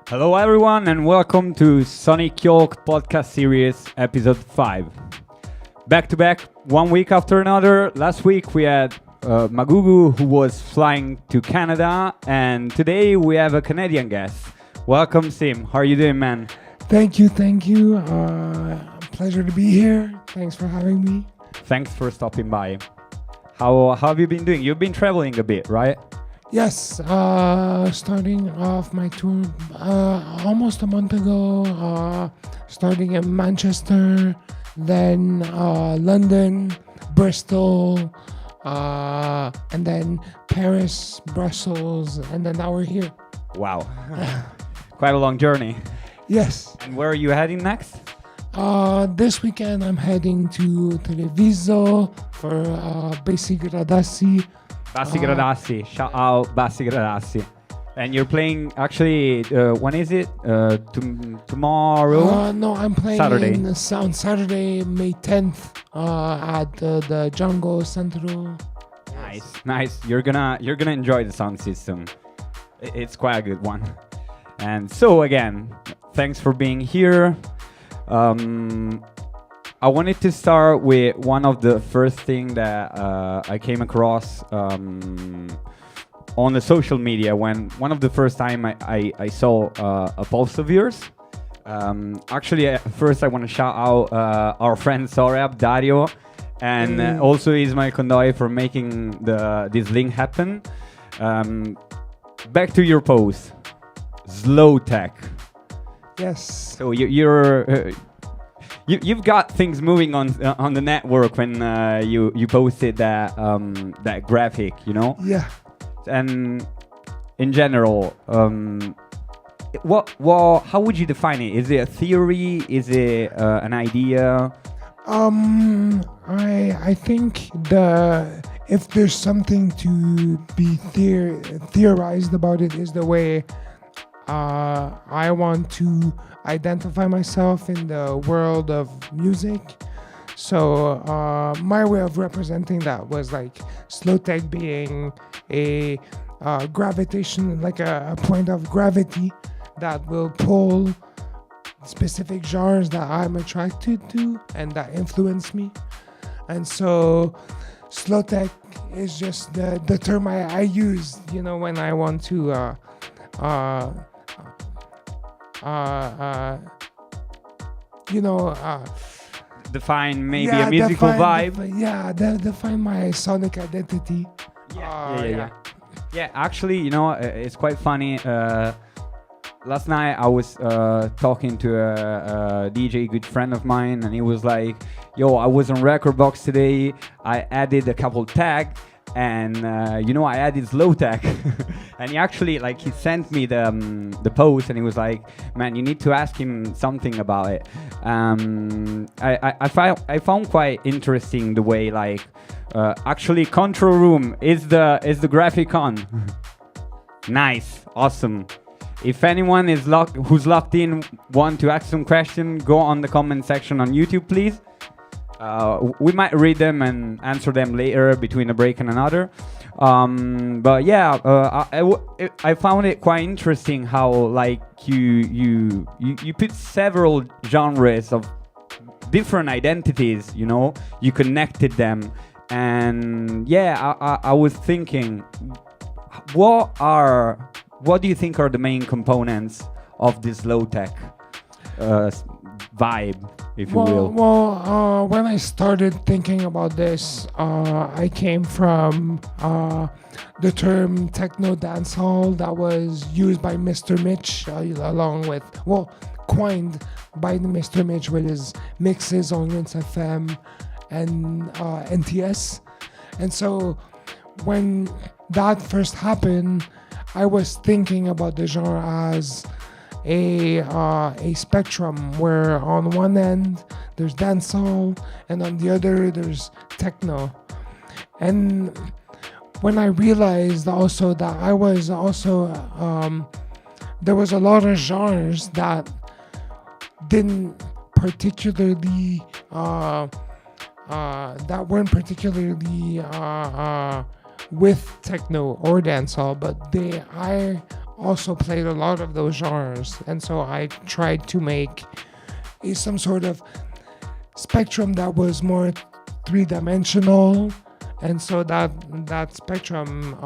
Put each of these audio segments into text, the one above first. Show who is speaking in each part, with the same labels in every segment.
Speaker 1: Hello, everyone, and welcome to Sonic Yolk podcast series, episode 5. Back to back, 1 week after another. Last week we had Magugu, who was flying to Canada, and today we have a Canadian guest. Welcome, Sim. How are you doing, man?
Speaker 2: Thank you. Pleasure to be here. Thanks for having me.
Speaker 1: Thanks for stopping by. How have you been doing? You've been traveling a bit, right?
Speaker 2: Yes, starting off my tour almost a month ago, starting in Manchester, then London, Bristol, and then Paris, Brussels, and then now we're here.
Speaker 1: Wow. Quite a long journey.
Speaker 2: Yes.
Speaker 1: And where are you heading next?
Speaker 2: This weekend I'm heading to Treviso for Basic Gradassi.
Speaker 1: Bassi Gradassi. Shout out Bassi Gradassi. And you're playing, actually, when is it? Tomorrow?
Speaker 2: No, I'm playing
Speaker 1: Saturday.
Speaker 2: on Saturday, May 10th, at the Django Centro.
Speaker 1: Nice. You're gonna enjoy the sound system. It's quite a good one. And so again, thanks for being here. I wanted to start with one of the first thing that I came across on the social media when one of the first time I saw a post of yours. Actually, first I want to shout out our friend Sorab Dario, and also Ismail Kondoy for making this link happen. Back to your post, slow tech.
Speaker 2: Yes.
Speaker 1: So you've got things moving on the network when you posted that graphic, you know.
Speaker 2: Yeah.
Speaker 1: And in general, how would you define it? Is it a theory? Is it an idea?
Speaker 2: I think if there's something to be theorized about it is the way I want to identify myself in the world of music. So my way of representing that was like slow tech being a gravitation, like a point of gravity that will pull specific genres that I'm attracted to and that influence me. And so slow tech is just the term I use, when I want to
Speaker 1: define maybe a musical vibe.
Speaker 2: Define my sonic identity.
Speaker 1: Yeah, actually, it's quite funny. Last night I was talking to a DJ good friend of mine, and he was like, yo, I was on Recordbox today, I added a couple tags, and I added slow tech. And he sent me the post, and he was like, man, you need to ask him something about it. I found quite interesting the way actually Control Room is the graphic on. Nice, awesome. If anyone who's locked in want to ask some question, go on the comment section on YouTube, please. We might read them and answer them later between a break and another. But yeah, I found it quite interesting how you put several genres of different identities. You connected them, and yeah, I was thinking, what do you think are the main components of this low tech vibe, if you will?
Speaker 2: Well, when I started thinking about this, I came from the term techno dancehall that was used by Mr. Mitch, coined by Mr. Mitch with his mixes on Rinse FM and NTS. And so when that first happened, I was thinking about the genre as a spectrum where on one end there's dancehall and on the other there's techno. And when I realized also that I was also there was a lot of genres that didn't particularly that weren't particularly with techno or dancehall, but I also played a lot of those genres, and so I tried to make some sort of spectrum that was more three-dimensional, and so that spectrum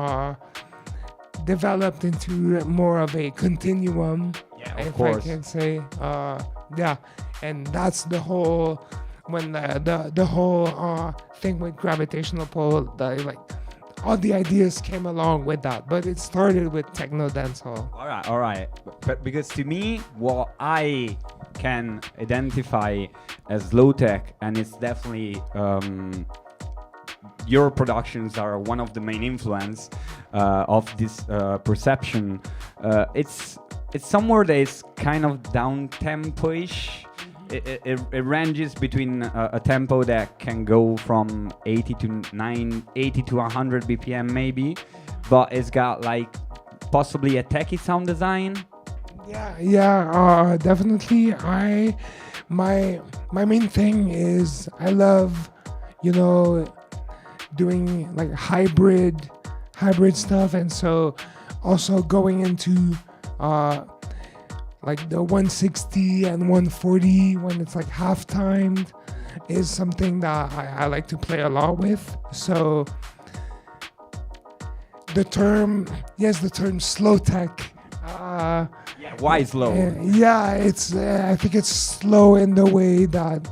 Speaker 2: developed into more of a continuum, if I can say. Yeah, and that's the whole when the whole thing with gravitational pull, like all the ideas came along with that, but it started with techno dancehall.
Speaker 1: All right. But because to me, what I can identify as low tech, and it's definitely your productions are one of the main influence of this perception. It's somewhere that is kind of down tempo-ish. It ranges between a tempo that can go from 80 to 100 BPM maybe, but it's got like possibly a techie sound design.
Speaker 2: Yeah, definitely. My main thing is I love, doing like hybrid stuff, and so also going into like the 160 and 140 when it's like half timed is something that I like to play a lot with. So the term slow tech.
Speaker 1: Why slow?
Speaker 2: It's I think it's slow in the way that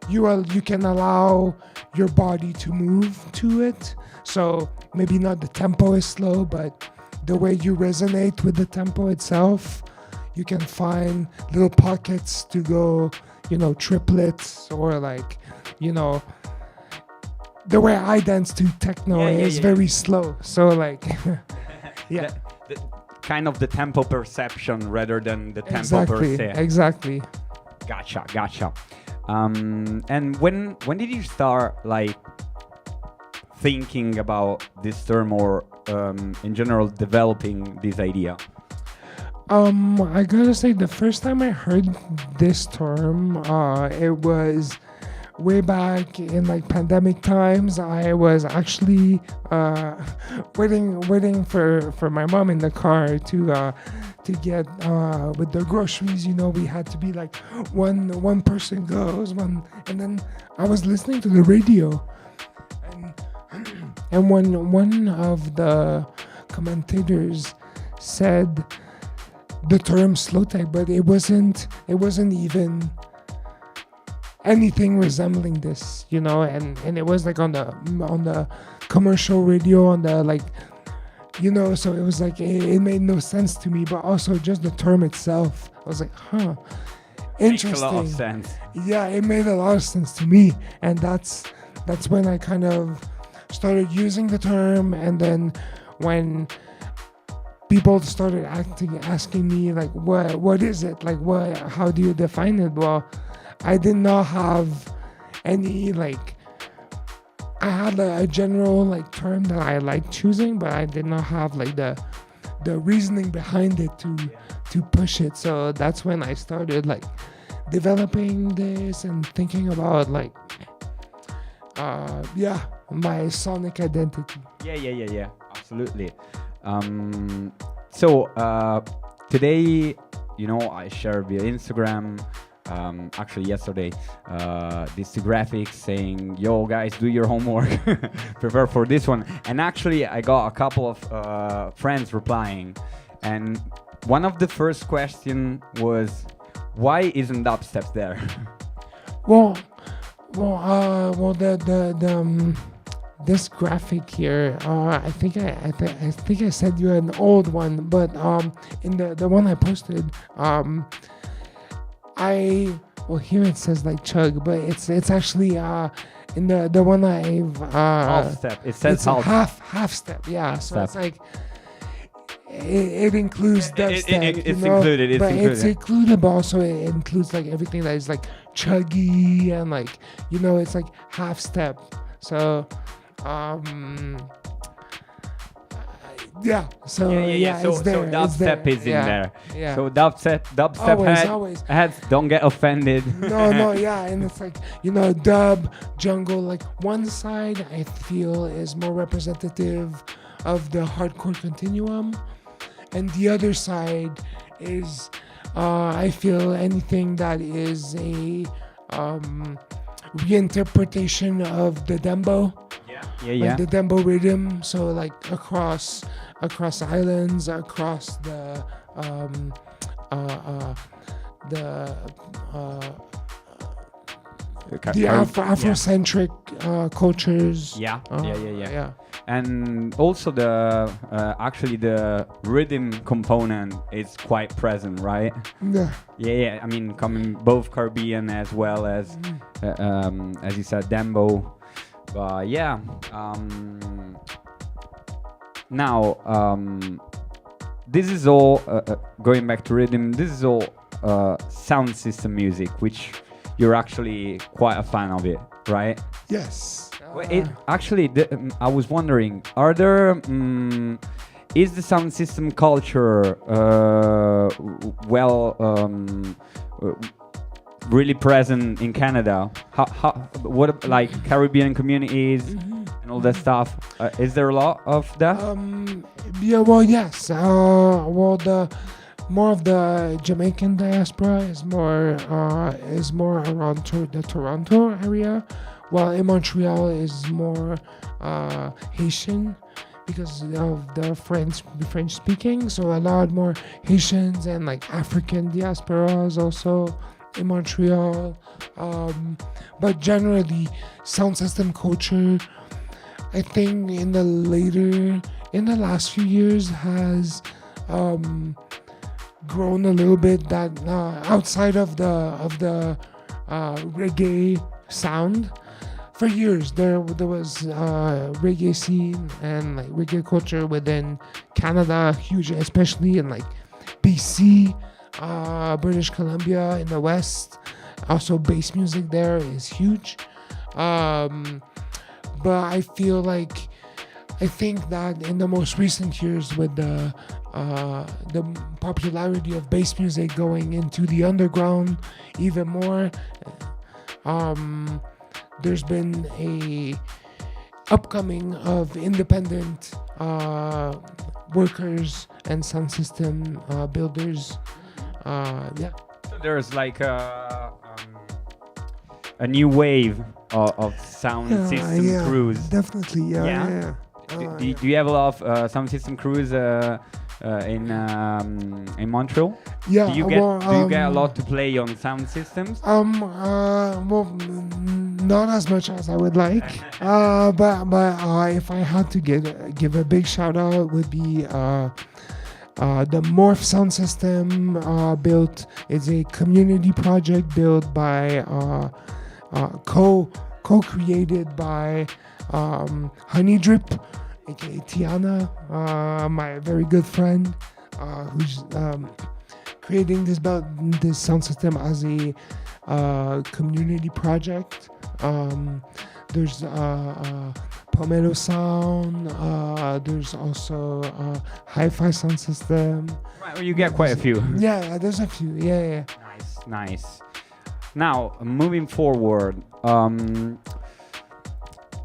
Speaker 2: you can allow your body to move to it. So maybe not the tempo is slow, but the way you resonate with the tempo itself. You can find little pockets to go, triplets, or like, the way I dance to techno is very slow. So like,
Speaker 1: the kind of the tempo perception rather than the tempo per se.
Speaker 2: Exactly.
Speaker 1: Gotcha. And when did you start like thinking about this term, or in general developing this idea?
Speaker 2: I gotta say, the first time I heard this term, it was way back in like pandemic times. I was actually waiting for my mom in the car to get with the groceries. We had to be like one person goes, and then I was listening to the radio, and one of the commentators said the term slow tech, but it wasn't even anything resembling this, and it was like on the commercial radio, on the like, so it was like it made no sense to me, but also just the term itself, I was like, interesting.
Speaker 1: Makes a lot of sense.
Speaker 2: Yeah, it made a lot of sense to me, and that's when I kind of started using the term. And then when people started asking me like, what is it, like, how do you define it? Well, I did not have any like, I had a general like term that I like choosing, but I did not have like the reasoning behind it to push it. So that's when I started like developing this and thinking about like my sonic identity.
Speaker 1: Yeah, absolutely. So today, I shared via Instagram, actually yesterday, these two graphics saying, yo guys, do your homework, prepare for this one. And actually I got a couple of friends replying, and one of the first question was, why isn't dubstep there?
Speaker 2: Well, this graphic here, I think I sent you an old one, but in the one I posted, here it says like chug, but it's actually in the one I've
Speaker 1: half step. It says
Speaker 2: half step. Yeah, so it's like it includes dubstep.
Speaker 1: It's included.
Speaker 2: It's included, but also it includes like everything that is like chuggy and like it's like half step. So So
Speaker 1: dubstep is in there.
Speaker 2: Yeah.
Speaker 1: So dubstep
Speaker 2: always.
Speaker 1: Heads don't get offended.
Speaker 2: No, and it's like dub, jungle. Like one side I feel is more representative of the hardcore continuum, and the other side is I feel anything that is a reinterpretation of the dembo, like the dembo rhythm. So like across islands, across the Afrocentric cultures.
Speaker 1: Yeah. And also the actually the rhythm component is quite present, right?
Speaker 2: Yeah.
Speaker 1: I mean, coming both Caribbean as well as you said, dembo. Yeah. Now, this is all going back to rhythm. This is all sound system music, which you're actually quite a fan of it, right?
Speaker 2: Yes.
Speaker 1: Well, actually, I was wondering, are there is the sound system culture really present in Canada? What like Caribbean communities and all that stuff? Is there a lot of that?
Speaker 2: Yeah. Well, yes. Well, the more of the Jamaican diaspora is more around the Toronto area, while in Montreal is more Haitian because of the French speaking. So a lot more Haitians and like African diasporas also in Montreal. But generally, sound system culture, I think in the last few years has grown a little bit. That outside of the reggae sound, for years there was reggae scene and like reggae culture within Canada, huge, especially in like BC, British Columbia in the West. Also, bass music there is huge. But I think that in the most recent years, with the popularity of bass music going into the underground even more, there's been a upcoming of independent workers and sound system builders.
Speaker 1: So there's like a new wave of sound system crews.
Speaker 2: Definitely, yeah.
Speaker 1: Do you have a lot of sound system crews in Montreal?
Speaker 2: Yeah.
Speaker 1: Do you get a lot to play on sound systems?
Speaker 2: Well, not as much as I would like. But if I had to give a big shout out, would be the Morph sound system built. It's a community project built by co-created by Honey Drip, aka Tiana, my very good friend, who's creating this sound system as a community project. There's Palmetto Sound. There's also Hi-Fi sound system.
Speaker 1: Right, well, you get quite a few.
Speaker 2: Yeah, there's a few. Yeah.
Speaker 1: Nice. Now, moving forward,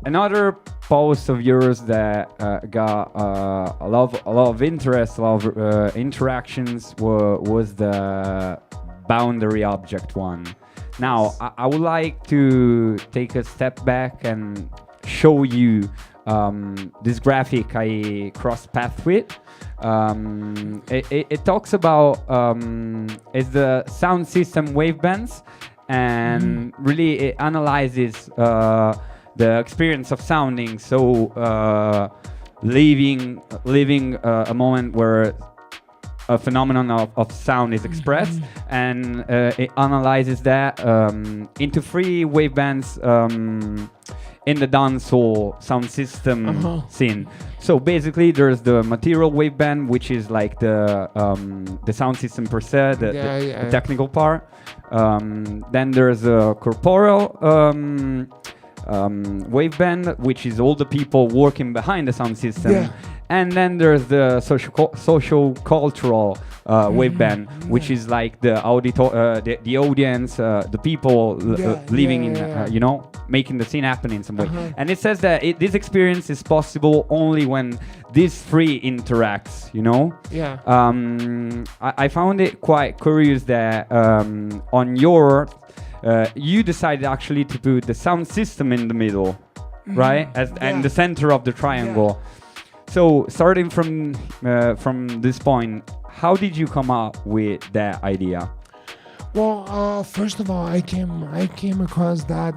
Speaker 1: another post of yours that got a lot of interest, a lot of interactions was the boundary object one. Now, I would like to take a step back and show you this graphic I crossed paths with. It talks about it's the sound system wavebands, and really it analyzes the experience of sounding. So living a moment where a phenomenon of sound is expressed, and it analyzes that into three wavebands in the dancehall sound system scene. So basically, there's the material waveband, which is like the sound system per se, the technical part. Then there's a corporeal waveband, which is all the people working behind the sound system. And then there's the social cultural wave band, which is like the audience, the people living in, making the scene happen in some way. And it says that this experience is possible only when these three interacts.
Speaker 2: Yeah.
Speaker 1: I found it quite curious that on your you decided actually to put the sound system in the middle, right, and the center of the triangle. So starting from this point, how did you come up with that idea?
Speaker 2: Well, first of all, I came across that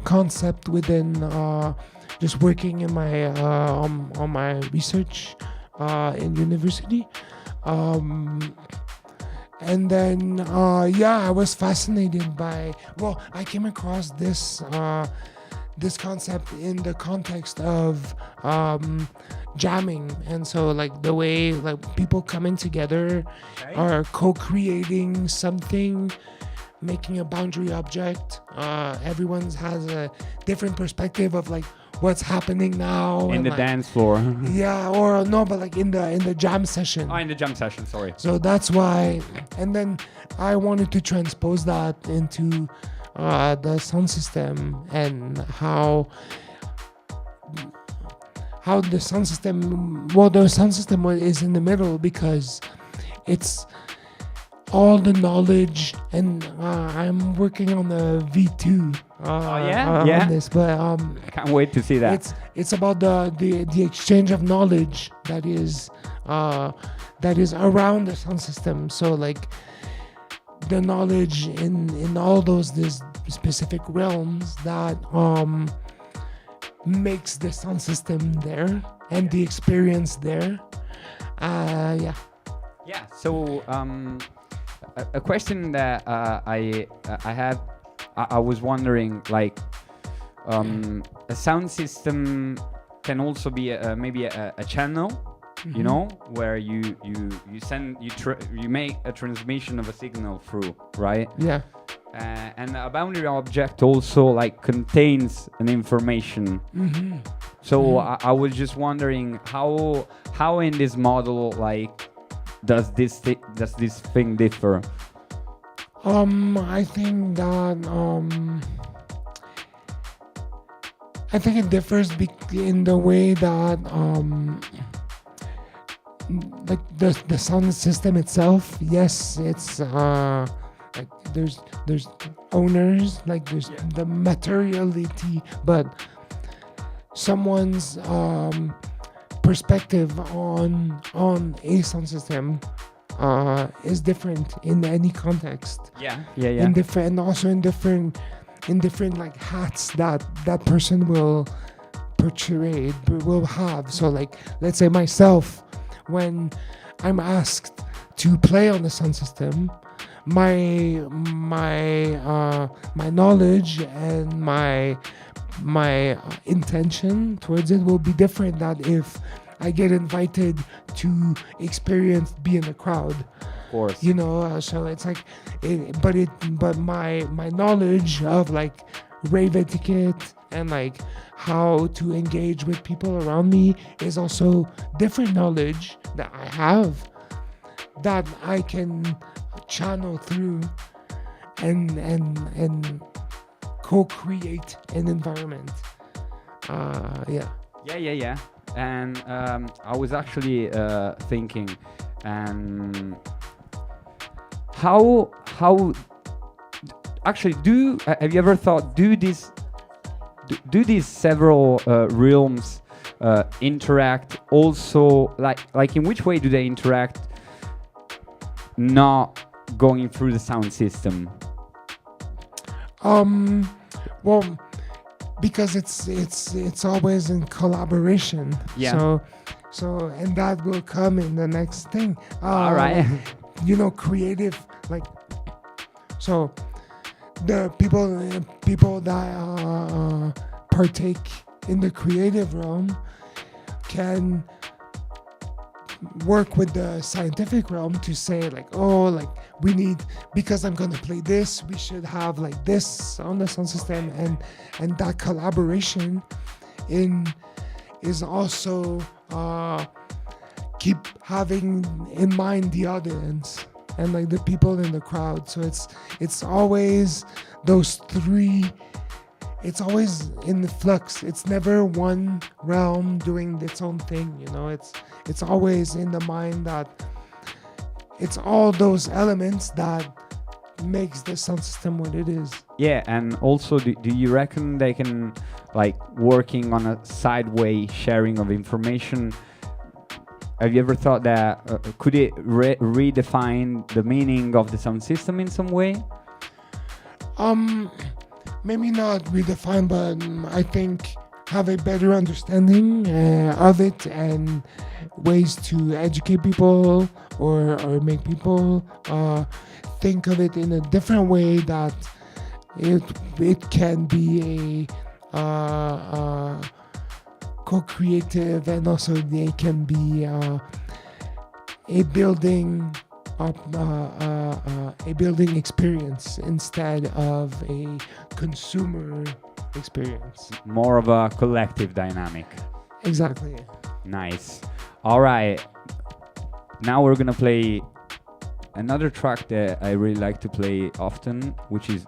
Speaker 2: concept within just working in my on my research in university, and then I was fascinated by. Well, I came across this concept in the context of jamming, and so like the way like people coming together are co-creating something, making a boundary object. Everyone has a different perspective of like what's happening now
Speaker 1: in the
Speaker 2: like,
Speaker 1: dance floor.
Speaker 2: Yeah, or no, but like in the jam session.
Speaker 1: Oh, in the jam session, sorry.
Speaker 2: So that's why, and then I wanted to transpose that into the sound system, and how the sound system. Well, the sound system is in the middle because it's all the knowledge, and I'm working on the V2. On this, but
Speaker 1: I can't wait to see that.
Speaker 2: It's about the exchange of knowledge that is around the sound system. So like the knowledge in all these specific realms that makes the sound system there and the experience there.
Speaker 1: So a question that I have, I was wondering, like a sound system can also be maybe a channel, where you make a transmission of a signal through, right?
Speaker 2: Yeah.
Speaker 1: And a boundary object also like contains an information. So I was just wondering how in this model like does this thing differ?
Speaker 2: I think that I think it differs in the way that like the sound system itself. Yes, it's like there's owners, like there's the materiality, but someone's perspective on a sound system is different in any context. In different, and also in different like hats that person will portray, will have. So like, let's say myself, when I'm asked to play on the sound system, my knowledge and my intention towards it will be different than if I get invited to be in the crowd.
Speaker 1: Of course.
Speaker 2: So it's like, but my knowledge of like rave etiquette and like how to engage with people around me is also different knowledge that I have that I can channel through and co-create an environment.
Speaker 1: And I was actually thinking, how actually have you ever thought, do these several realms interact also, like in which way do they interact not going through the sound system?
Speaker 2: Well, because it's always in collaboration. So and that will come in the next thing.
Speaker 1: All right.
Speaker 2: Creative, like, so the people that partake in the creative realm can work with the scientific realm to say like, we need, because I'm gonna play this, we should have like this on the sound system, and that collaboration is also uh, keep having in mind the audience and like the people in the crowd. So it's always those three. It's always in the flux. It's never one realm doing its own thing. You know, it's always in the mind that it's all those elements that makes the sound system what it is.
Speaker 1: Yeah, and also, do you reckon they can, like, working on a sideway sharing of information? Have you ever thought that could it redefine the meaning of the sound system in some way?
Speaker 2: Maybe not redefine, but I think have a better understanding of it and ways to educate people or make people think of it in a different way, that it can be a co-creative, and also they can be a building a building experience instead of a consumer experience.
Speaker 1: More of a collective dynamic.
Speaker 2: Exactly.
Speaker 1: Nice. All right. Now we're gonna play another track that I really like to play often, which is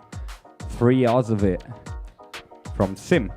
Speaker 1: 3 Hours of It from Sim.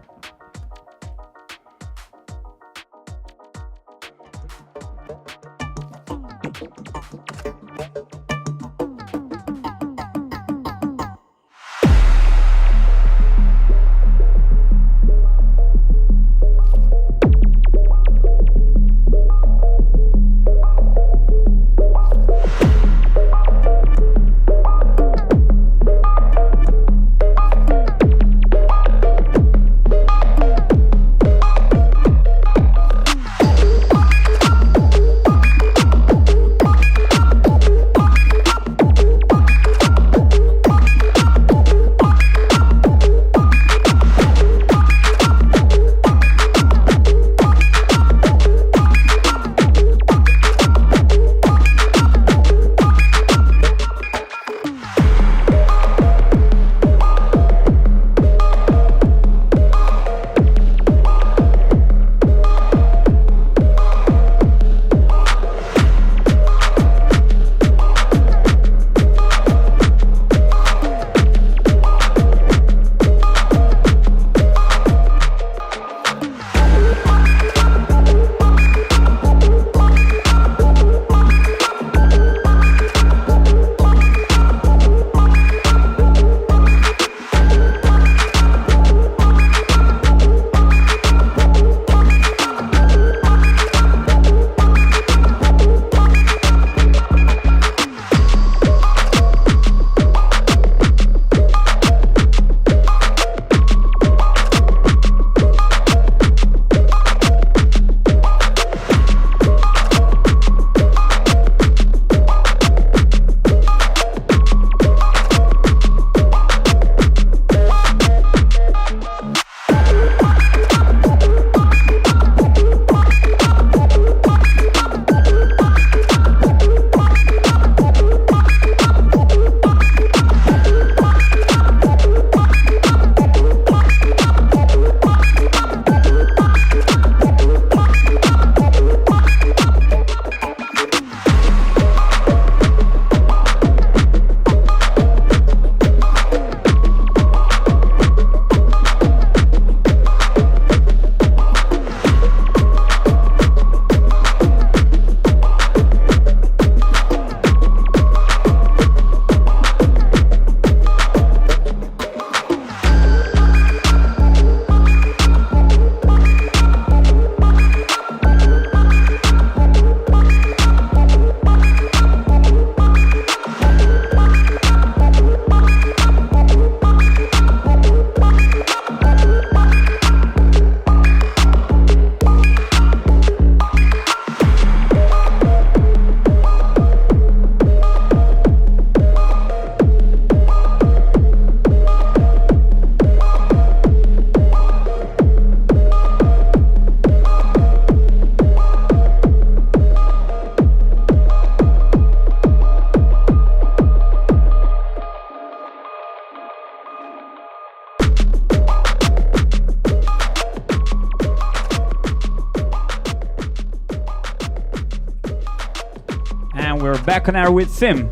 Speaker 1: back on air with Sim.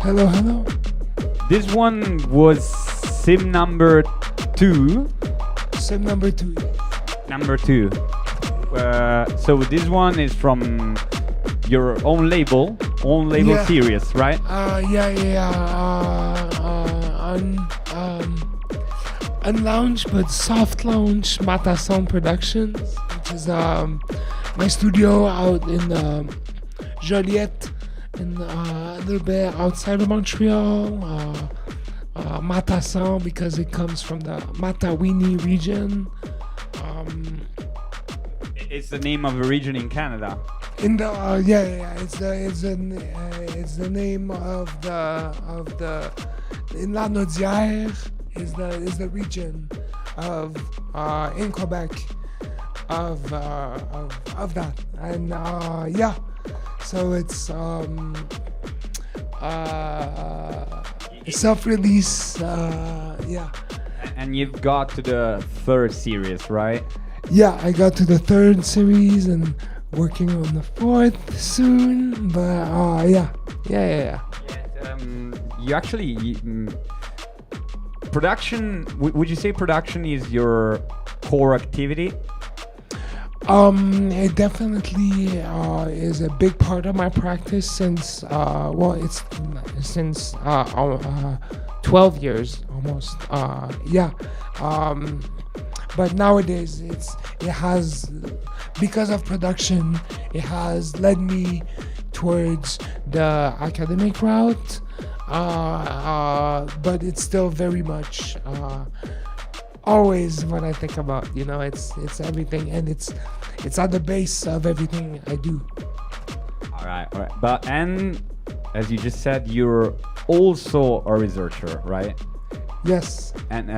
Speaker 2: Hello, hello.
Speaker 1: This one was Sim number 2.
Speaker 2: Sim number 2.
Speaker 1: Number 2. So this one is from your own label
Speaker 2: Yeah.
Speaker 1: series, right?
Speaker 2: Unlounge, but soft lounge, Mata Sound Productions, which is my studio out in Joliette, and a little bit outside of Montreal. Mata Sound because it comes from the Matawini region.
Speaker 1: It's the name of a region in Canada.
Speaker 2: In the it's the name of the Milano IT is the region of in Quebec of that, and so it's self-release,
Speaker 1: And you've got to the 3rd series, right?
Speaker 2: Yeah, I got to the 3rd series and working on the 4th soon, but yeah.
Speaker 1: You actually production. Would you say production is your core activity?
Speaker 2: It definitely is a big part of my practice since it's since 12 years almost. But nowadays it has, because of production, it has led me towards the academic route. But it's still very much always what I think about. It's everything, and it's at the base of everything I do.
Speaker 1: All right. But and as you just said, you're also a researcher, right?
Speaker 2: Yes.
Speaker 1: And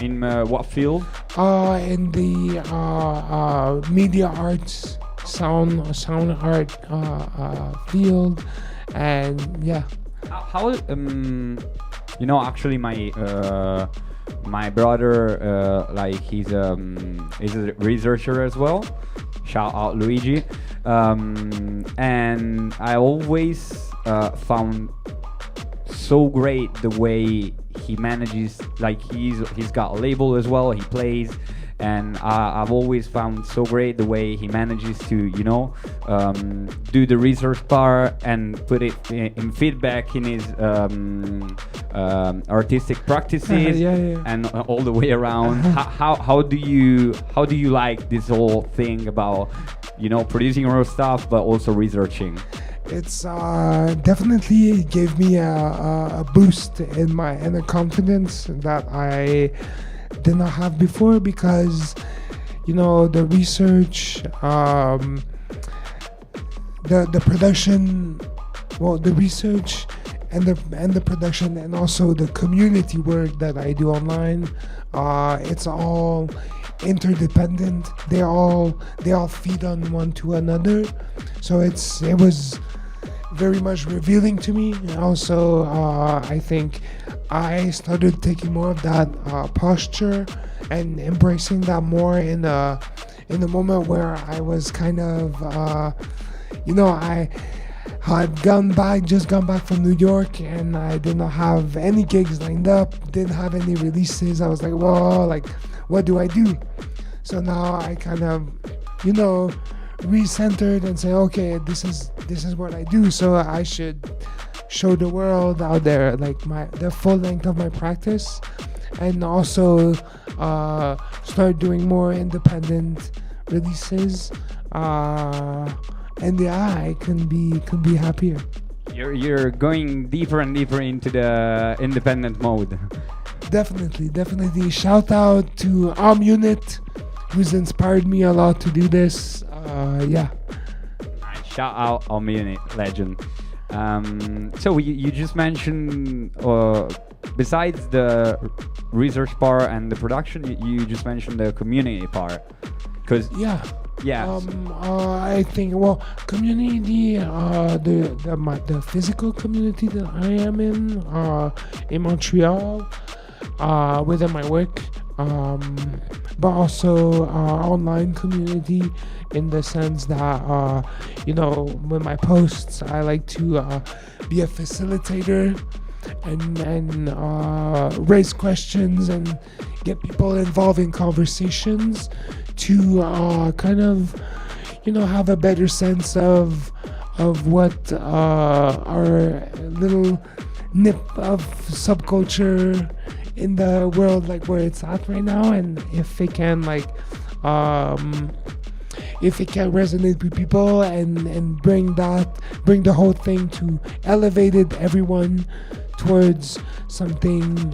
Speaker 1: in what field?
Speaker 2: In the media arts, sound art field, and yeah.
Speaker 1: How actually my brother he's a researcher as well. Shout out Luigi. And I always found so great the way he manages, he's got a label as well, he plays, and I've always found so great the way he manages to do the research part and put it in feedback in his artistic practices. And all the way around. How do you like this whole thing about producing your own stuff but also researching?
Speaker 2: It's definitely gave me a boost in my inner confidence that I did not have before, because the research, the production, the research and the production, and also the community work that I do online, it's all interdependent. They all feed on one to another. So it was very much revealing to me. And also, I think I started taking more of that posture and embracing that more in the moment where I was kind of, I had just gone back from New York, and I did not have any gigs lined up, didn't have any releases. I was like, whoa, what do I do? So now I kind of, recentered and say, okay, this is what I do, so I should show the world out there the full length of my practice, and also start doing more independent releases, and I can be happier.
Speaker 1: You're going deeper and deeper into the independent mode.
Speaker 2: Definitely. Shout out to Unit, who's inspired me a lot to do this. Nice.
Speaker 1: Shout out Unit, legend. So you just mentioned, besides the research part and the production, you just mentioned the community part.
Speaker 2: I think community, the physical community that I am in Montreal, within my work, but also online community, in the sense that with my posts I like to be a facilitator and raise questions and get people involved in conversations to kind of have a better sense of what our little nip of subculture in the world, like where it's at right now, and if it can resonate with people and bring the whole thing to elevated everyone towards something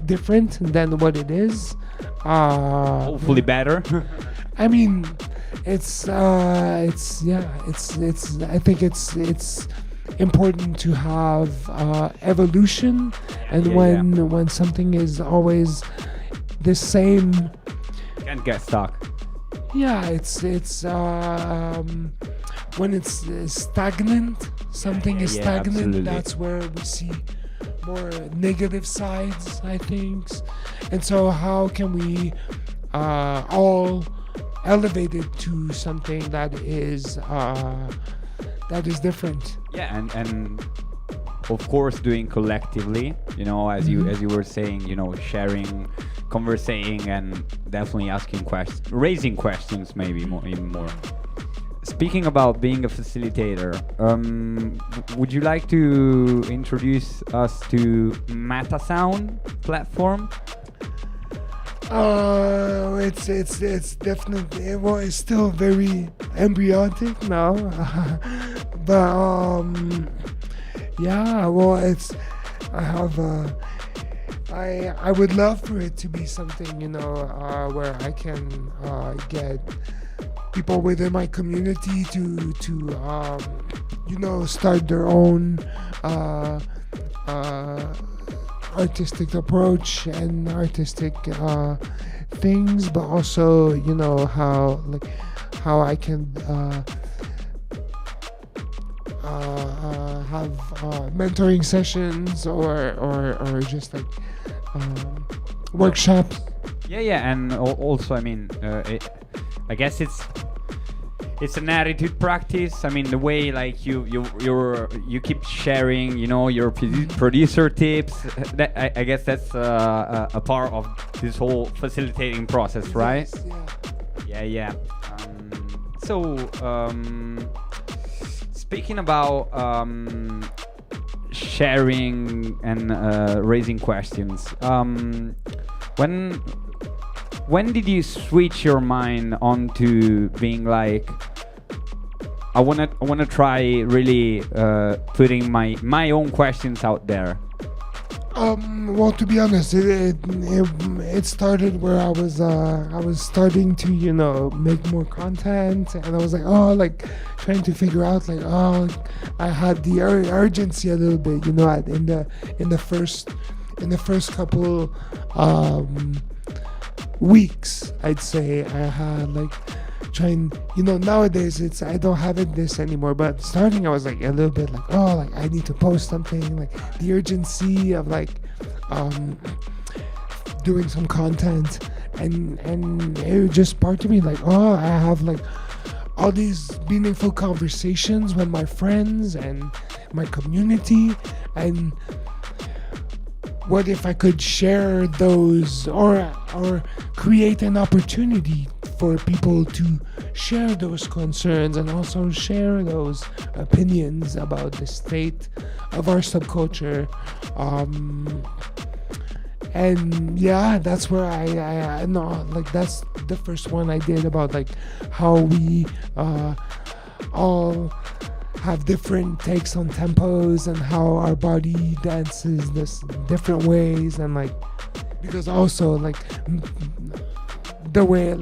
Speaker 2: different than what it is.
Speaker 1: Hopefully better.
Speaker 2: I mean, it's I think it's important to have evolution, and when something is always the same,
Speaker 1: can't get stuck.
Speaker 2: Yeah, it's when it's stagnant, something is stagnant.
Speaker 1: Absolutely.
Speaker 2: That's where we see more negative sides, I think. And so, how can we all elevate it to something that is different?
Speaker 1: Yeah, and of course doing collectively, as you were saying, sharing, conversing, and definitely asking questions, raising questions, maybe even more. Speaking about being a facilitator, would you like to introduce us to MetaSound platform?
Speaker 2: It's definitely, it's still very embryonic now, but I would love for it to be something where I can get people within my community to start their own artistic approach and artistic things, but also how I can have mentoring sessions or just workshops.
Speaker 1: Yeah, and also, I mean, I guess it's an attitude practice. I mean, the way like you keep sharing, your producer tips. That I guess that's a part of this whole facilitating process, right?
Speaker 2: Yes,
Speaker 1: Yeah. Speaking about sharing and raising questions, when did you switch your mind onto being like, I wanna try really putting my own questions out there?
Speaker 2: Well, to be honest, it started where I was starting to make more content, and I was like trying to figure out I had the urgency a little bit, in the first couple weeks, I'd say. I had trying, nowadays I don't have this anymore, but starting I was a little bit I need to post something, the urgency of doing some content, and it just sparked me I have all these meaningful conversations with my friends and my community, and what if I could share those or create an opportunity for people to share those concerns and also share those opinions about the state of our subculture. And yeah, that's where I know, that's the first one I did about how we all have different takes on tempos and how our body dances this different ways, and because also the way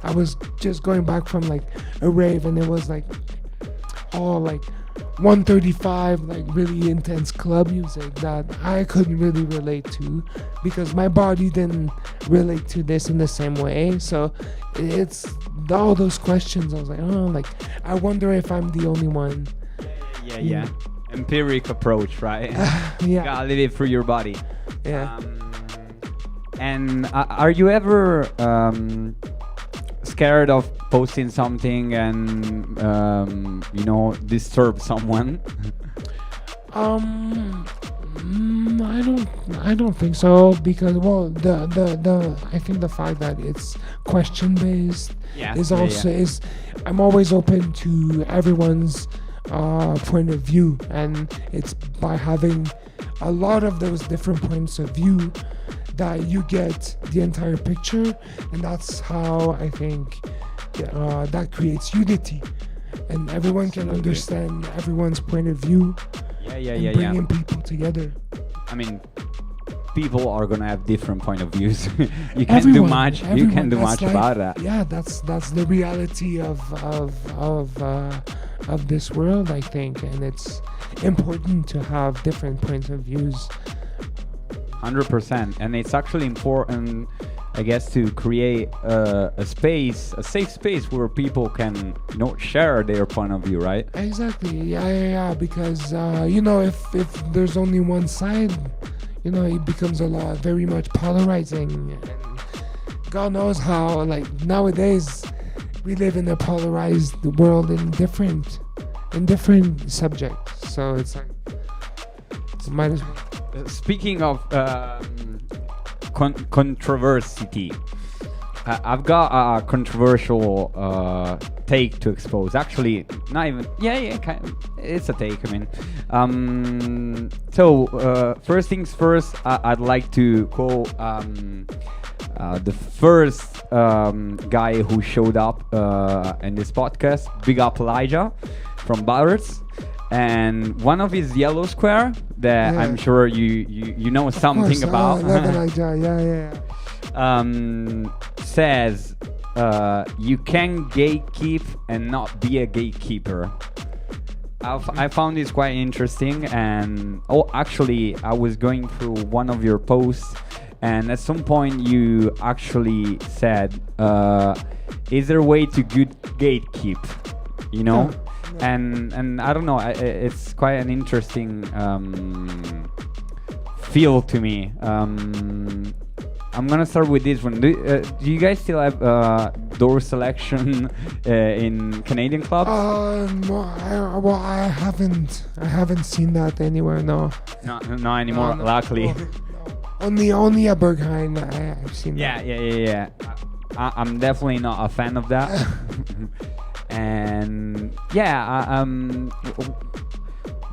Speaker 2: I was just going back from a rave, and it was all 135 really intense club music that I couldn't really relate to because my body didn't relate to this in the same way. So it's all those questions. I was I wonder if I'm the only one.
Speaker 1: Yeah. Empiric approach, right?
Speaker 2: Yeah.
Speaker 1: You gotta live it through your body.
Speaker 2: Yeah.
Speaker 1: And are you ever scared of posting something and disturb someone?
Speaker 2: I don't think so, because well, the I think the fact that it's question based is also is I'm always open to everyone's point of view, and it's by having a lot of those different points of view that you get the entire picture, and that's how I think that creates unity, and everyone can understand everyone's point of view. Bringing people together.
Speaker 1: I mean, people are gonna have different point of views. You can't do much. You can't do much about that.
Speaker 2: Yeah, that's the reality of this world, I think, and it's important to have different points of views.
Speaker 1: 100%, and it's actually important, I guess, to create a safe space where people can, share their point of view, right?
Speaker 2: Exactly. Yeah. Because if there's only one side, it becomes very much polarizing. And God knows how, like nowadays, we live in a polarized world in different subjects. So it's like, might as well.
Speaker 1: Speaking of controversy, I've got a controversial take to expose. Actually, not even. Kind of, it's a take. I mean, first things first. I'd like to quote the first guy who showed up in this podcast. Big up Elijah from Barrett's. And one of his yellow square that I'm sure you know something about. Says you can gatekeep and not be a gatekeeper. I found this quite interesting, and actually I was going through one of your posts, and at some point you actually said, is there a way to good gatekeep, And I don't know, it's quite an interesting feel to me. I'm gonna start with this one. Do you guys still have door selection in Canadian clubs?
Speaker 2: No, I haven't seen that anywhere. No.
Speaker 1: No anymore. Luckily.
Speaker 2: No. Only at Berghain I've seen that.
Speaker 1: Yeah. I'm definitely not a fan of that. And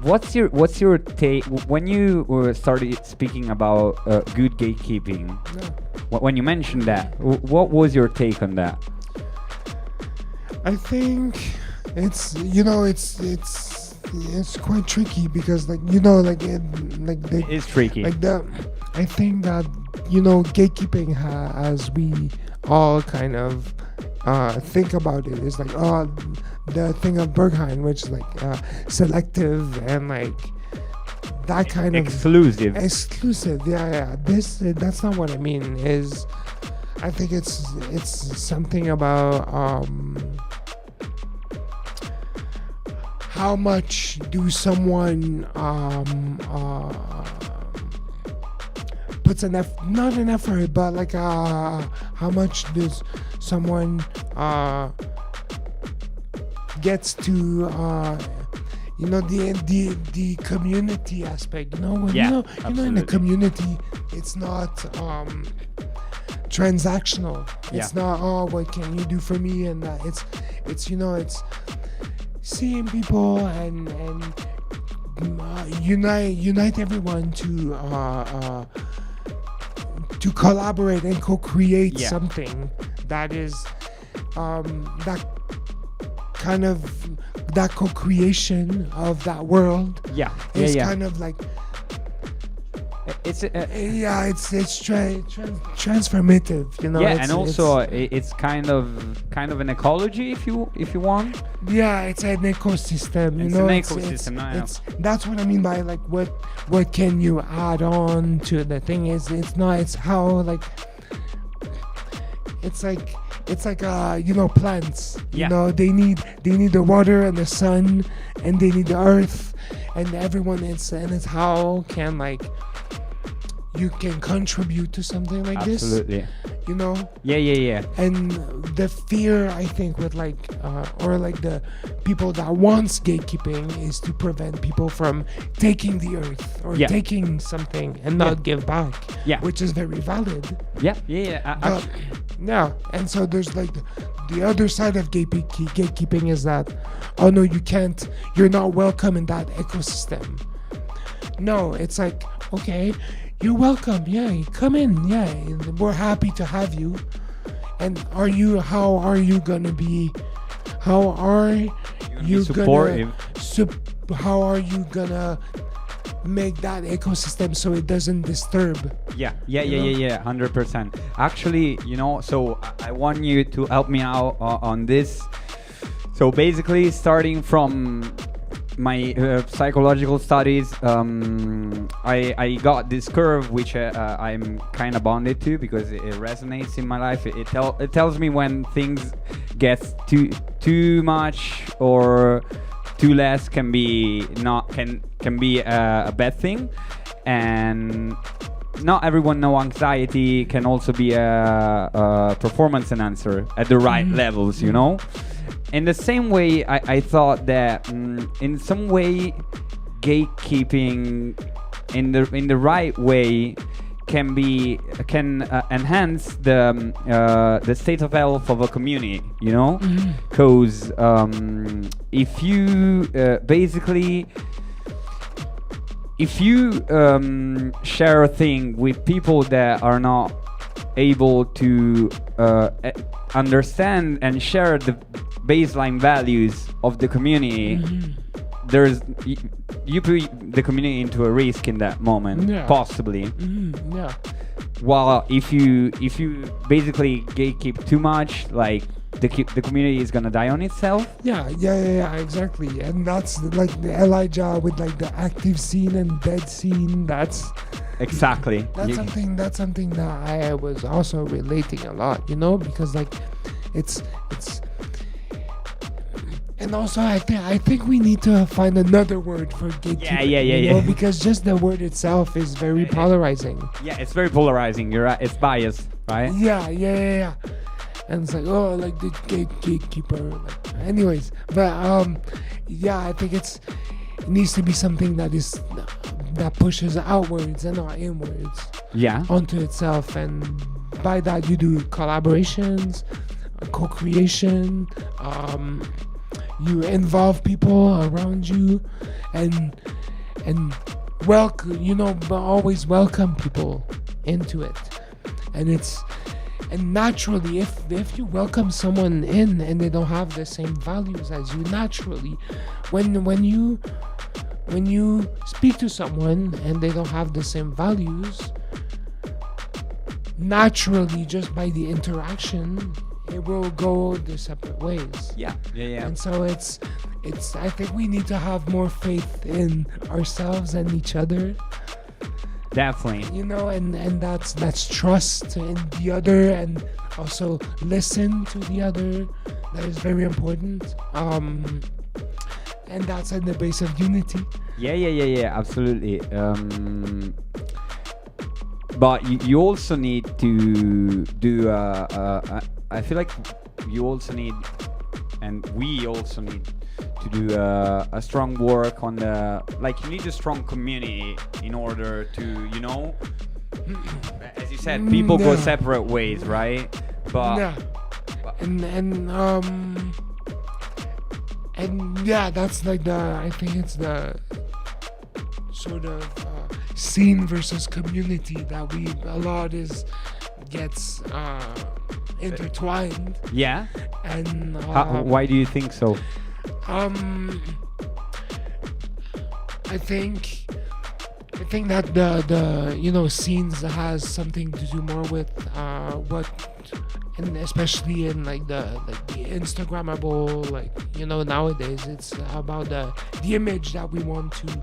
Speaker 1: what's your take when you started speaking about good gatekeeping? When you mentioned that, what was your take on that?
Speaker 2: I think it's quite tricky, because
Speaker 1: it's tricky.
Speaker 2: I think that gatekeeping as we all kind of think about it is like the thing of Berghain, which is like selective and like that kind
Speaker 1: exclusive.
Speaker 2: Yeah. That's not what I mean. I think it's something about how much do someone puts not an effort, but like how much does someone gets to the community aspect, when in a community it's not transactional. It's not what can you do for me, and it's seeing people and unite everyone to collaborate and co-create something that is that kind of that co-creation of that world is kind of like
Speaker 1: it's
Speaker 2: transformative,
Speaker 1: and also it's kind of an ecology, if you want.
Speaker 2: It's an ecosystem,
Speaker 1: it's an ecosystem.
Speaker 2: It's that's what I mean by like what can you add on to the thing. It's how like it's like plants, they need the water and the sun, and they need the earth and everyone. It's how can like you can contribute to something like
Speaker 1: Absolutely.
Speaker 2: this, you know.
Speaker 1: Yeah.
Speaker 2: And the fear, I think, with like or like the people that wants gatekeeping is to prevent people from taking the earth or taking something and not give back, which is very valid.
Speaker 1: Yeah.
Speaker 2: Yeah, and so there's like the other side of gatekeeping is that, oh no, you can't, you're not welcome in that ecosystem. No, it's like, okay, you're welcome. Yeah, you come in. Yeah, we're happy to have you. And how are you gonna be? How are you
Speaker 1: supportive?
Speaker 2: How are you gonna make that ecosystem so it doesn't disturb?
Speaker 1: Yeah, 100%. Actually, so I want you to help me out on this. So basically, starting from my psychological studies, I got this curve which I'm kind of bonded to because it resonates in my life. It tells me when things get too much or too less can be a bad thing, and not everyone know anxiety can also be a performance enhancer at the right levels, In the same way, I thought that in some way, gatekeeping in the right way can enhance the state of health of a community, because if you basically share a thing with people that are not able to understand and share the baseline values of the community, you put the community into a risk in that moment, possibly. While if you basically gatekeep too much, like the community is gonna die on itself.
Speaker 2: Yeah, exactly. And that's like the Elijah with like the active scene and dead scene. That's
Speaker 1: exactly.
Speaker 2: That's something that I was also relating a lot, because like it's. And also, I think we need to find another word for gatekeeping.
Speaker 1: Yeah.
Speaker 2: Because just the word itself is very polarizing.
Speaker 1: Yeah, it's very polarizing. You're right. It's biased, right?
Speaker 2: Yeah. And it's like, oh, like the gatekeeper. Like, anyways, but I think it needs to be something that pushes outwards and not inwards.
Speaker 1: Yeah.
Speaker 2: Onto itself, and by that you do collaborations, co-creation. You involve people around you, and welcome, but always welcome people into it. And naturally, if you welcome someone in and they don't have the same values as you, naturally, when you speak to someone and they don't have the same values, naturally, just by the interaction, it will go the separate ways.
Speaker 1: Yeah.
Speaker 2: And so it's I think we need to have more faith in ourselves and each other.
Speaker 1: Definitely.
Speaker 2: And that's trust in the other, and also listen to the other. That is very important. And that's at the base of unity.
Speaker 1: Yeah, absolutely. But you also need to do I feel like you also need, and we also need to do a strong work on you need a strong community in order to, as you said, people go separate ways, right? But
Speaker 2: that's like I think it's the sort of scene versus community that a lot gets intertwined.
Speaker 1: Yeah.
Speaker 2: And
Speaker 1: why do you think so?
Speaker 2: I think that the scenes has something to do more with and especially in like the Instagrammable, nowadays it's about the image that we want to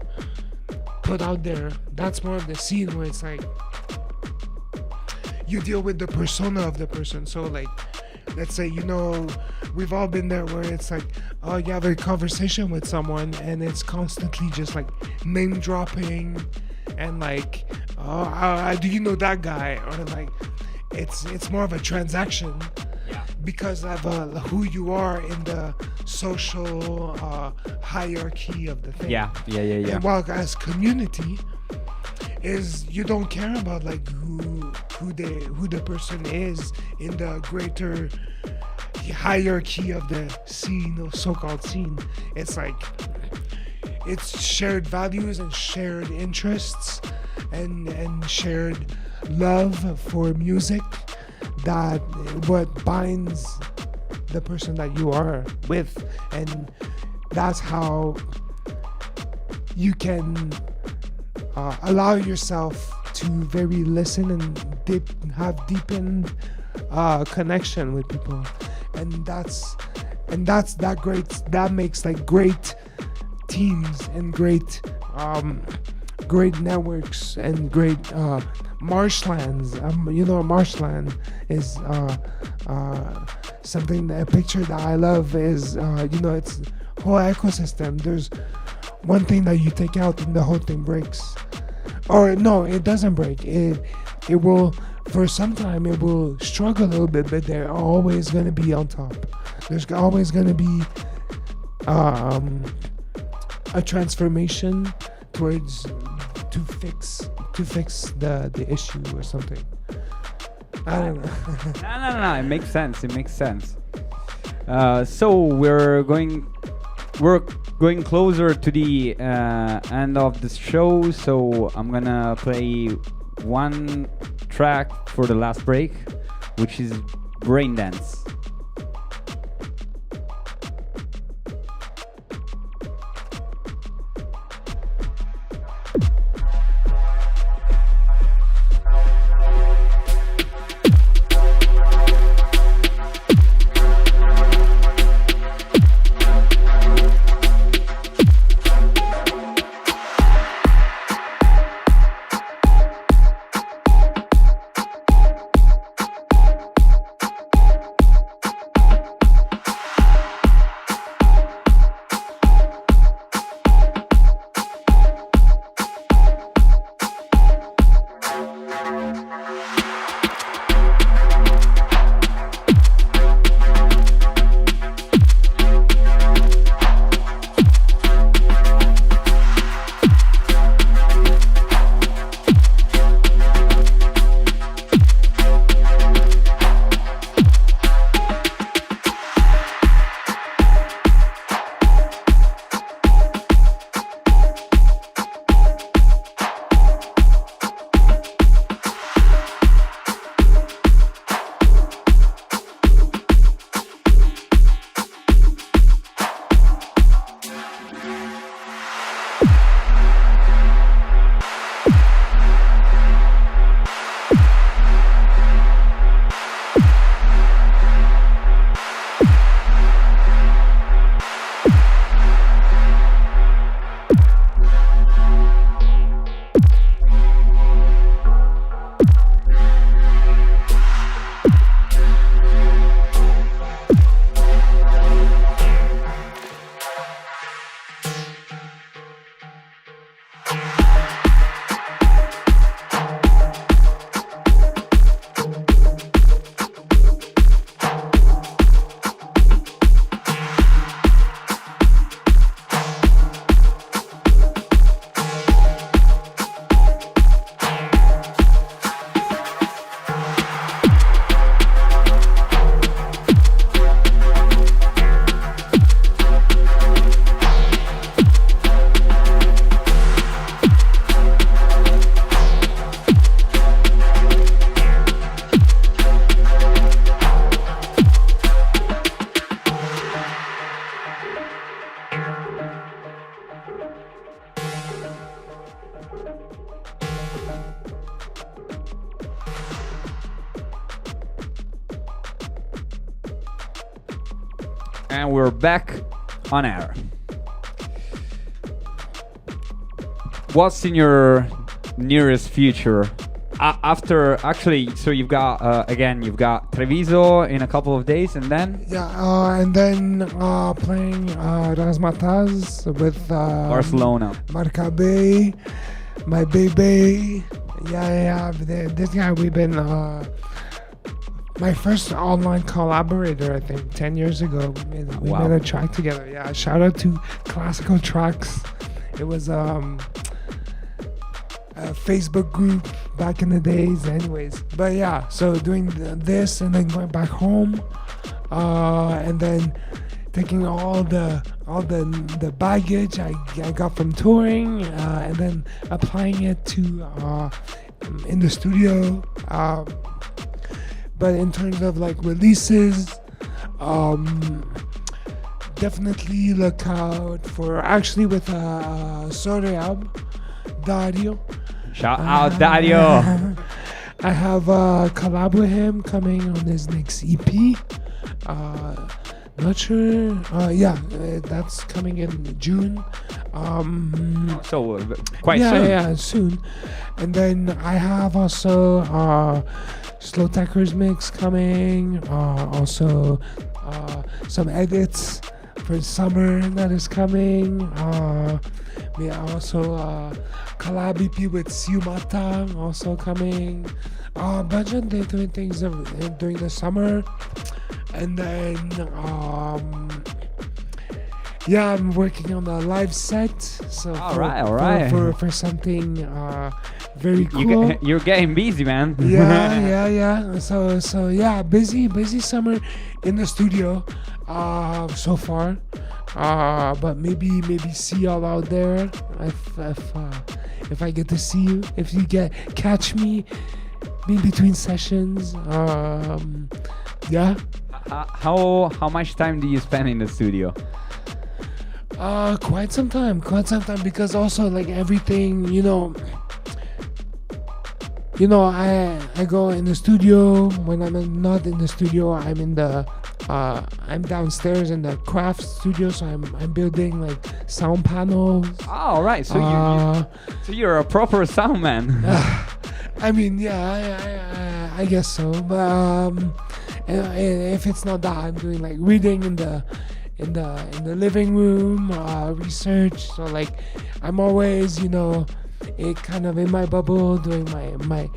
Speaker 2: put out there. That's more of the scene where it's like you deal with the persona of the person. So like, let's say, we've all been there where it's like, oh, you have a conversation with someone and it's constantly just like name dropping and like, do you know that guy? Or like, it's more of a transaction
Speaker 1: Yeah.
Speaker 2: because of who you are in the social hierarchy of the thing.
Speaker 1: Yeah.
Speaker 2: And while as community is you don't care about like who the person is in the greater hierarchy of the scene or so-called scene. It's like it's shared values and shared interests and shared love for music that what binds the person that you are with, and that's how you can allow yourself to very listen and have deepened connection with people, and that's that great, that makes like great teams and great networks and great marshlands. You know, a marshland is something, a picture that I love is it's whole ecosystem. There's one thing that you take out and the whole thing breaks, or no, it doesn't break. It will, for some time it will struggle a little bit, but they're always going to be on top. There's always going to be a transformation towards to fix the issue or something. I don't know.
Speaker 1: No. It makes sense. So we're going closer to the end of the show. So I'm gonna play one track for the last break, which is Brain Dance. And we're back on air. What's in your nearest future? After, actually, so you've got, again, you've got Treviso in a couple of days, and then?
Speaker 2: Yeah, and then playing Razmataz with
Speaker 1: Barcelona.
Speaker 2: Marcabe, my baby Yeah. This guy, we've been my first online collaborator. I think 10 years ago. We
Speaker 1: Wow.
Speaker 2: made a track together. Yeah. Shout out to Classical Tracks. It was a Facebook group back in the days. Anyways, but yeah. So doing this and then going back home, and then taking all the baggage I got from touring, and then applying it to in the studio. But in terms of like releases, definitely look out for actually with Soreab Dario.
Speaker 1: Shout out Dario.
Speaker 2: I have a collab with him coming on his next EP. Not sure. That's coming in June.
Speaker 1: So quite soon.
Speaker 2: Yeah, soon. And then I have also Slow Techers mix coming. Also some edits for summer that is coming. We also collab EP with Siumata also coming. A bunch of different things during the summer. And then, I'm working on a live set. So
Speaker 1: All right.
Speaker 2: For something very cool.
Speaker 1: You're getting busy, man.
Speaker 2: Yeah. So yeah, busy summer in the studio so far. But maybe see y'all out there if I get to see you. If you catch me in between sessions. Yeah.
Speaker 1: How much time do you spend in the studio?
Speaker 2: Quite some time because also like everything, I go in the studio. When I'm not in the studio, I'm downstairs in the craft studio, so I'm building like sound panels.
Speaker 1: Oh, right. So you're a proper sound man.
Speaker 2: I mean, yeah, I guess so. But if it's not that, I'm doing like reading in the living room, research. So like I'm always, it kind of in my bubble doing my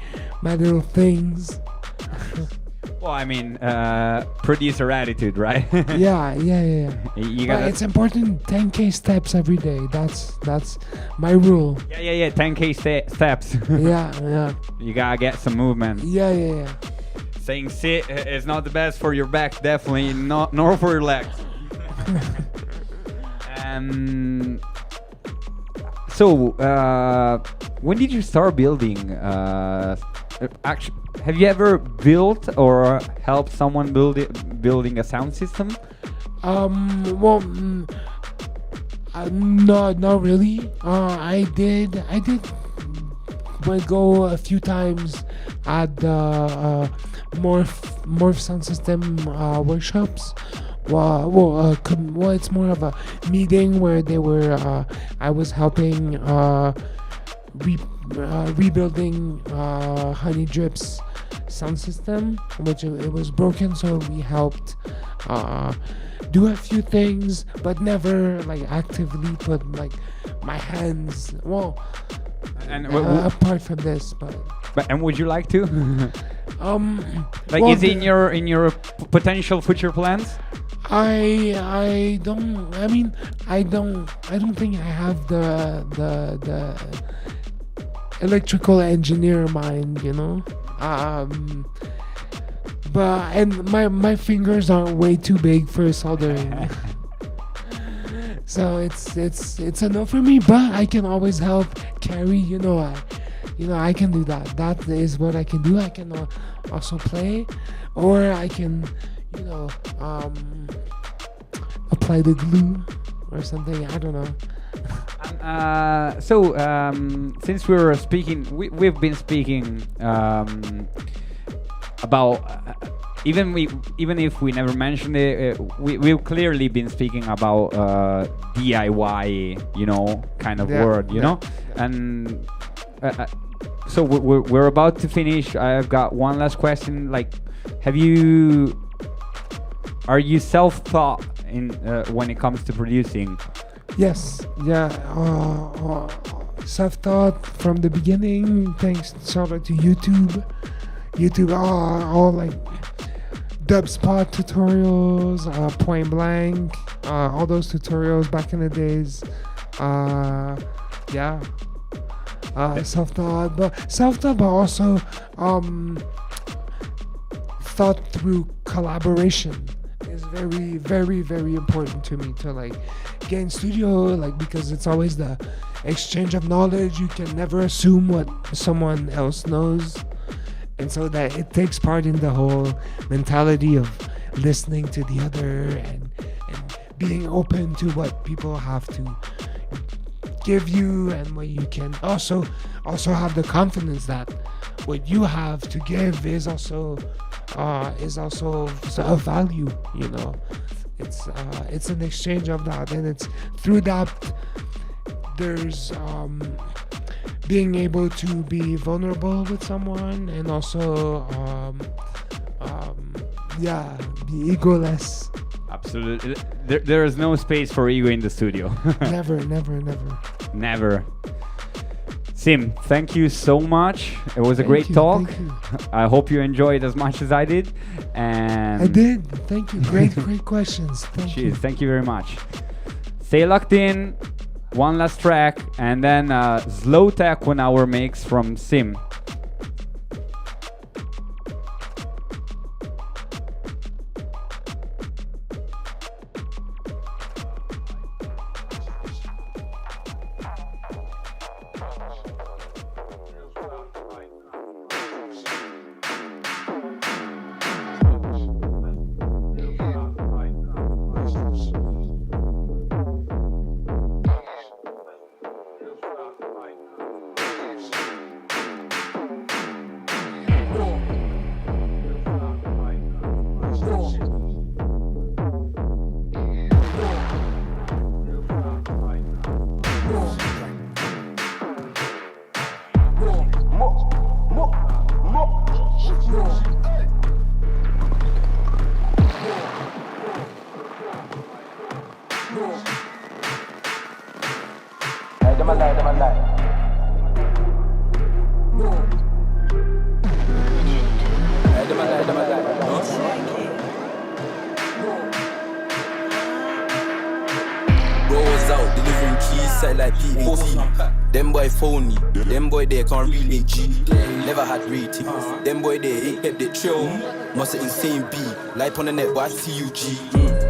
Speaker 2: little things.
Speaker 1: Well, I mean, producer attitude, right?
Speaker 2: Yeah.
Speaker 1: You
Speaker 2: But
Speaker 1: gotta.
Speaker 2: it's important. 10K steps every day. That's my rule.
Speaker 1: Yeah. 10K steps.
Speaker 2: Yeah.
Speaker 1: You gotta get some movement.
Speaker 2: Yeah.
Speaker 1: Saying sit is not the best for your back, definitely not, nor for your legs. So, when did you start building? Actually, have you ever built or helped someone building a sound system?
Speaker 2: Not really. I did go a few times at the morph sound system workshops. It's more of a meeting where they were. I was helping rebuilding Honey Drip's sound system, which it was broken. So we helped do a few things, but never like actively put like my hands.
Speaker 1: And
Speaker 2: apart from this, but
Speaker 1: would you like to?
Speaker 2: well,
Speaker 1: is it in your potential future plans?
Speaker 2: I don't. I mean, I don't think I have the electrical engineer mind, and my fingers are way too big for soldering. So it's a no for me, but I can always help carry. I can do that. That is what I can do. I can also play, or I can, apply the glue or something. I don't know.
Speaker 1: Since we were speaking, we've been speaking about. Even if we never mentioned it, we've clearly been speaking about DIY, kind of word,
Speaker 2: Yeah.
Speaker 1: And so we're about to finish. I've got one last question. Like, are you self-taught in when it comes to producing?
Speaker 2: Yes. Yeah. self-taught from the beginning. Thanks, shout out to YouTube. YouTube, all like dubspot tutorials, point blank, all those tutorials back in the days. Yeah. Self-taught, but also thought through collaboration is very, very, very important to me to like get in studio, like, because it's always the exchange of knowledge. You can never assume what someone else knows, and so that it takes part in the whole mentality of listening to the other and being open to what people have to give you, and what you can also have the confidence that what you have to give is also of value. You know, it's an exchange of that, and it's through that there's being able to be vulnerable with someone, and also be egoless.
Speaker 1: Absolutely. There is no space for ego in the studio. Never. Sim, thank you so much. It was a great talk. I hope you enjoyed as much as I did. And
Speaker 2: I did. Thank you. Great questions. Thank you.
Speaker 1: Thank you very much. Stay locked in. One last track, and then Slow Tech 1 hour mix from Sim.
Speaker 3: Them boy phony, them boy they can't relate G. Never had ratings, them boy they ain't kept it chill. Must have insane B, life on the net but I see you G.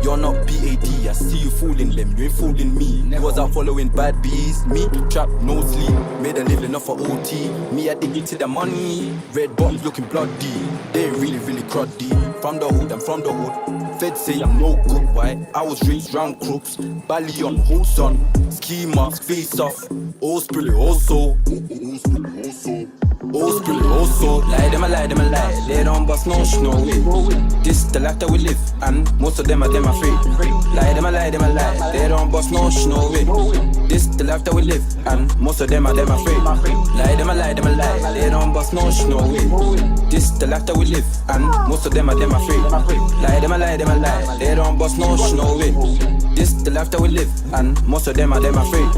Speaker 3: You're not BAD, I see you fooling them, you ain't fooling me. You was out following bad bees, me, trap, no sleep. Made a living off for OT, me addicted to the money. Red box looking bloody, they ain't really cruddy. From the hood, I'm from the hood. Feds say I'm no good, why? I was raised round crooks, Bally on, who's on, ski mask, face off, all spirit also. All spirit also. Lie them a lie, they don't bust no snow. This the life that we live, and most of them are them afraid. Lie them a lie, they don't bust no snow. This the life that we live, and most of them are them afraid. Lie them a lie, they don't bust no snow. This the life that we live, and most of them are them afraid. Lie them a lie, they don't bust no snow. This the life that we live, and most of them are them afraid.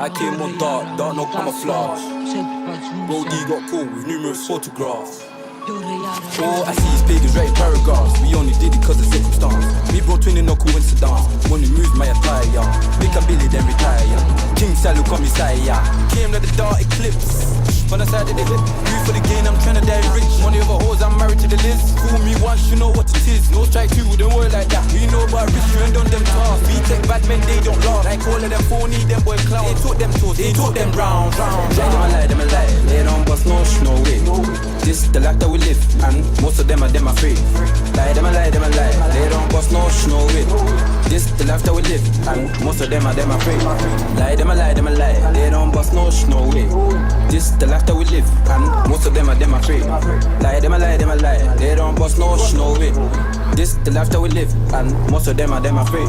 Speaker 3: I came on dark, no camouflage. Brody got caught with numerous photographs. All I see is pagans writing paragraphs. We only did it cause of circumstance. Me bro twinning no coincidence. Money moves my attire. Make a Billy then retire. King Salu come Messiah. Came like the dark eclipse. On the side of the hip, do for the gain, I'm tryna die rich. Money over hoes, I'm married to the list. Fool me once, you know what it is. No strike two, don't work like that. We know about rich, you ain't done them tasks. We take bad men, they don't laugh. Like all of them phony, them boy clowns. They taught them toes, they taught them round. Them a lie, they don't bust bust no way. This the life that we live, and most of them are free. Lie, them a lie, them a lie. They don't bust no way. This the life that we live, and most of them are free. Lie, them a lie, them a lie. They don't bust no way. This the life that we live, and most of them are free. Lie, them a lie, them a lie. They don't bust no way. This the life that we live, and most of them are free.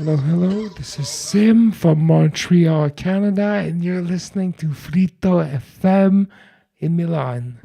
Speaker 2: Hello, this is Sim from Montreal, Canada, and you're listening to Frito FM in Milan.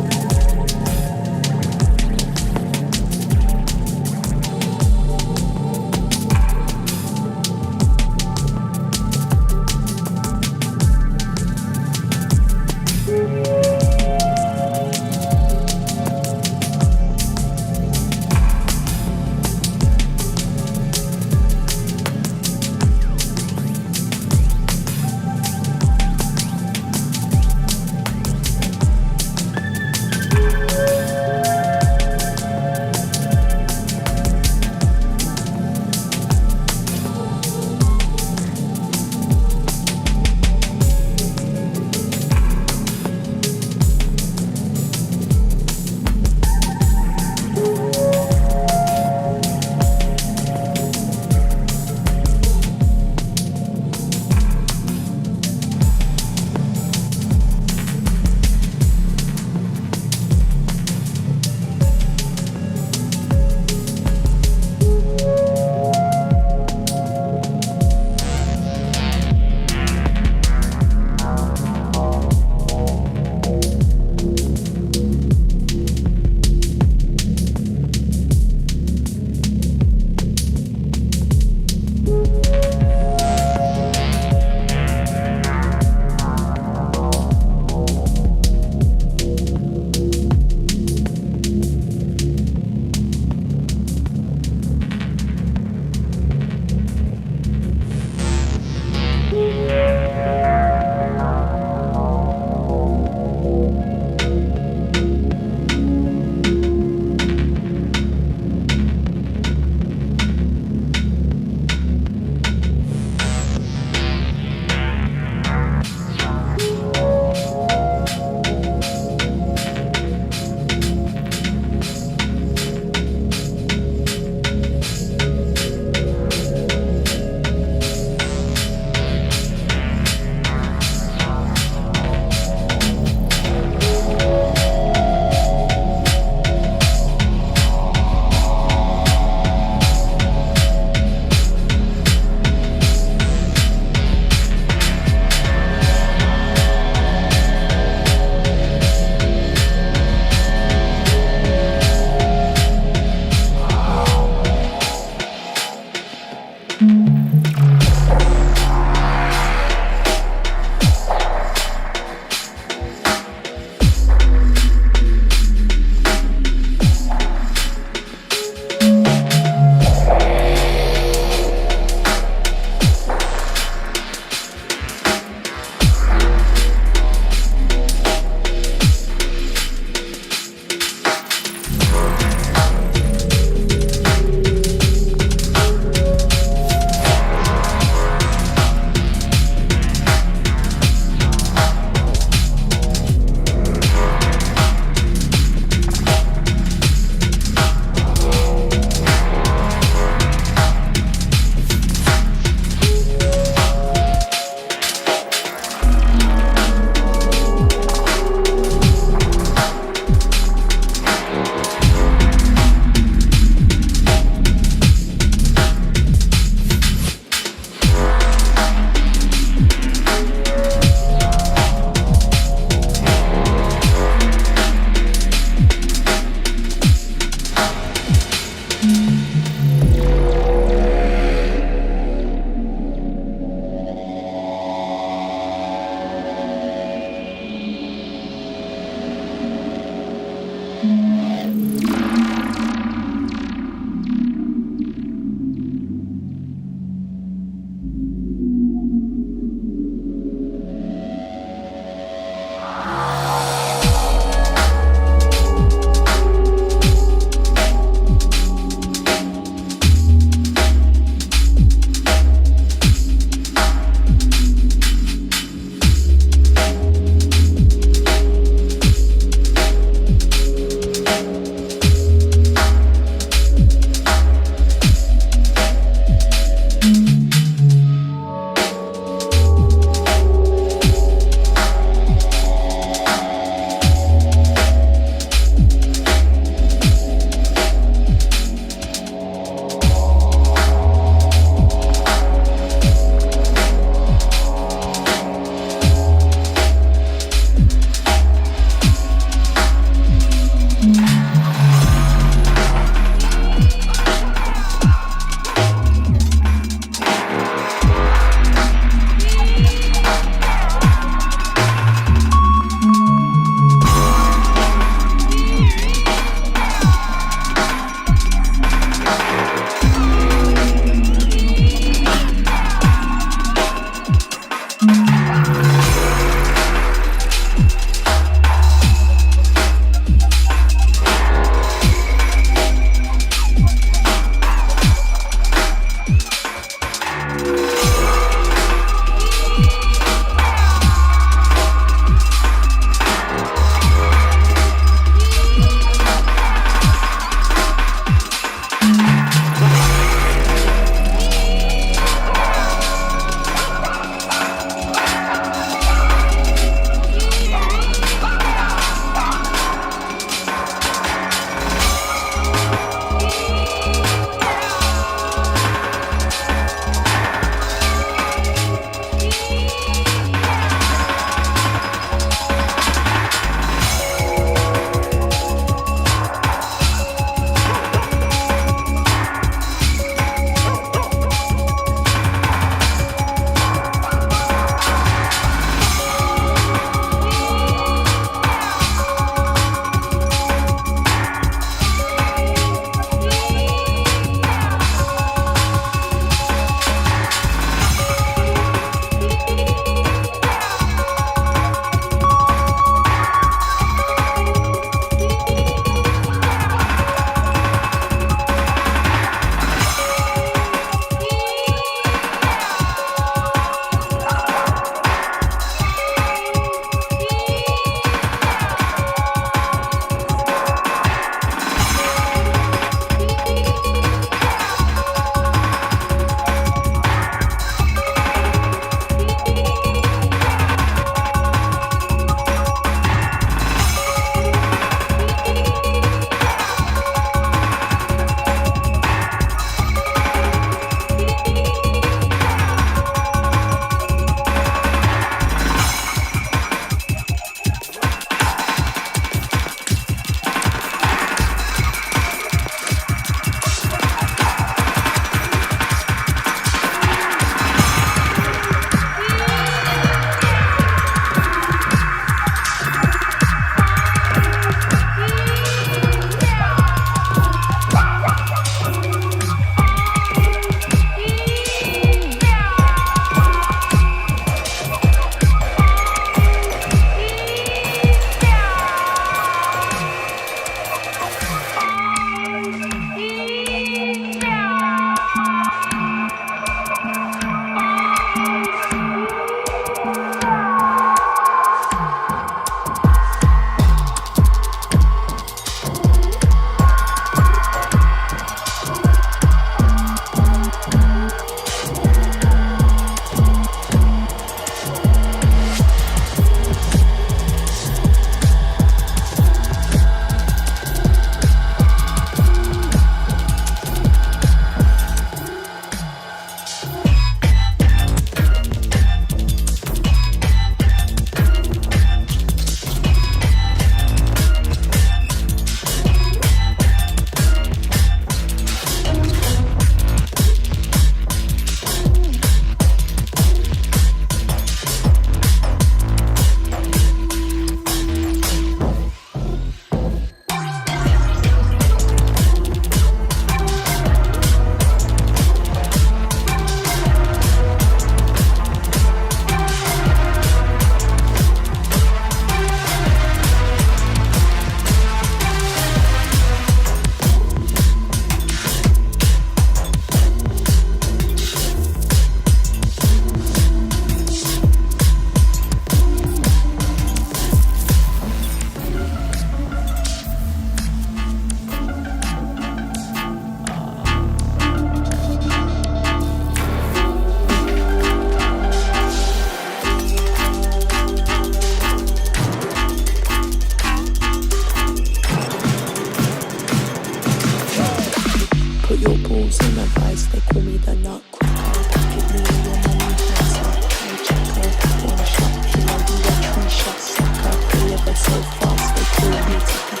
Speaker 4: rules and advice, they call me the nutcracker. Give me all your money, hands up, hijacker. One shot killer, you a tree shot sucker. Deliver so fast, they call me ticker.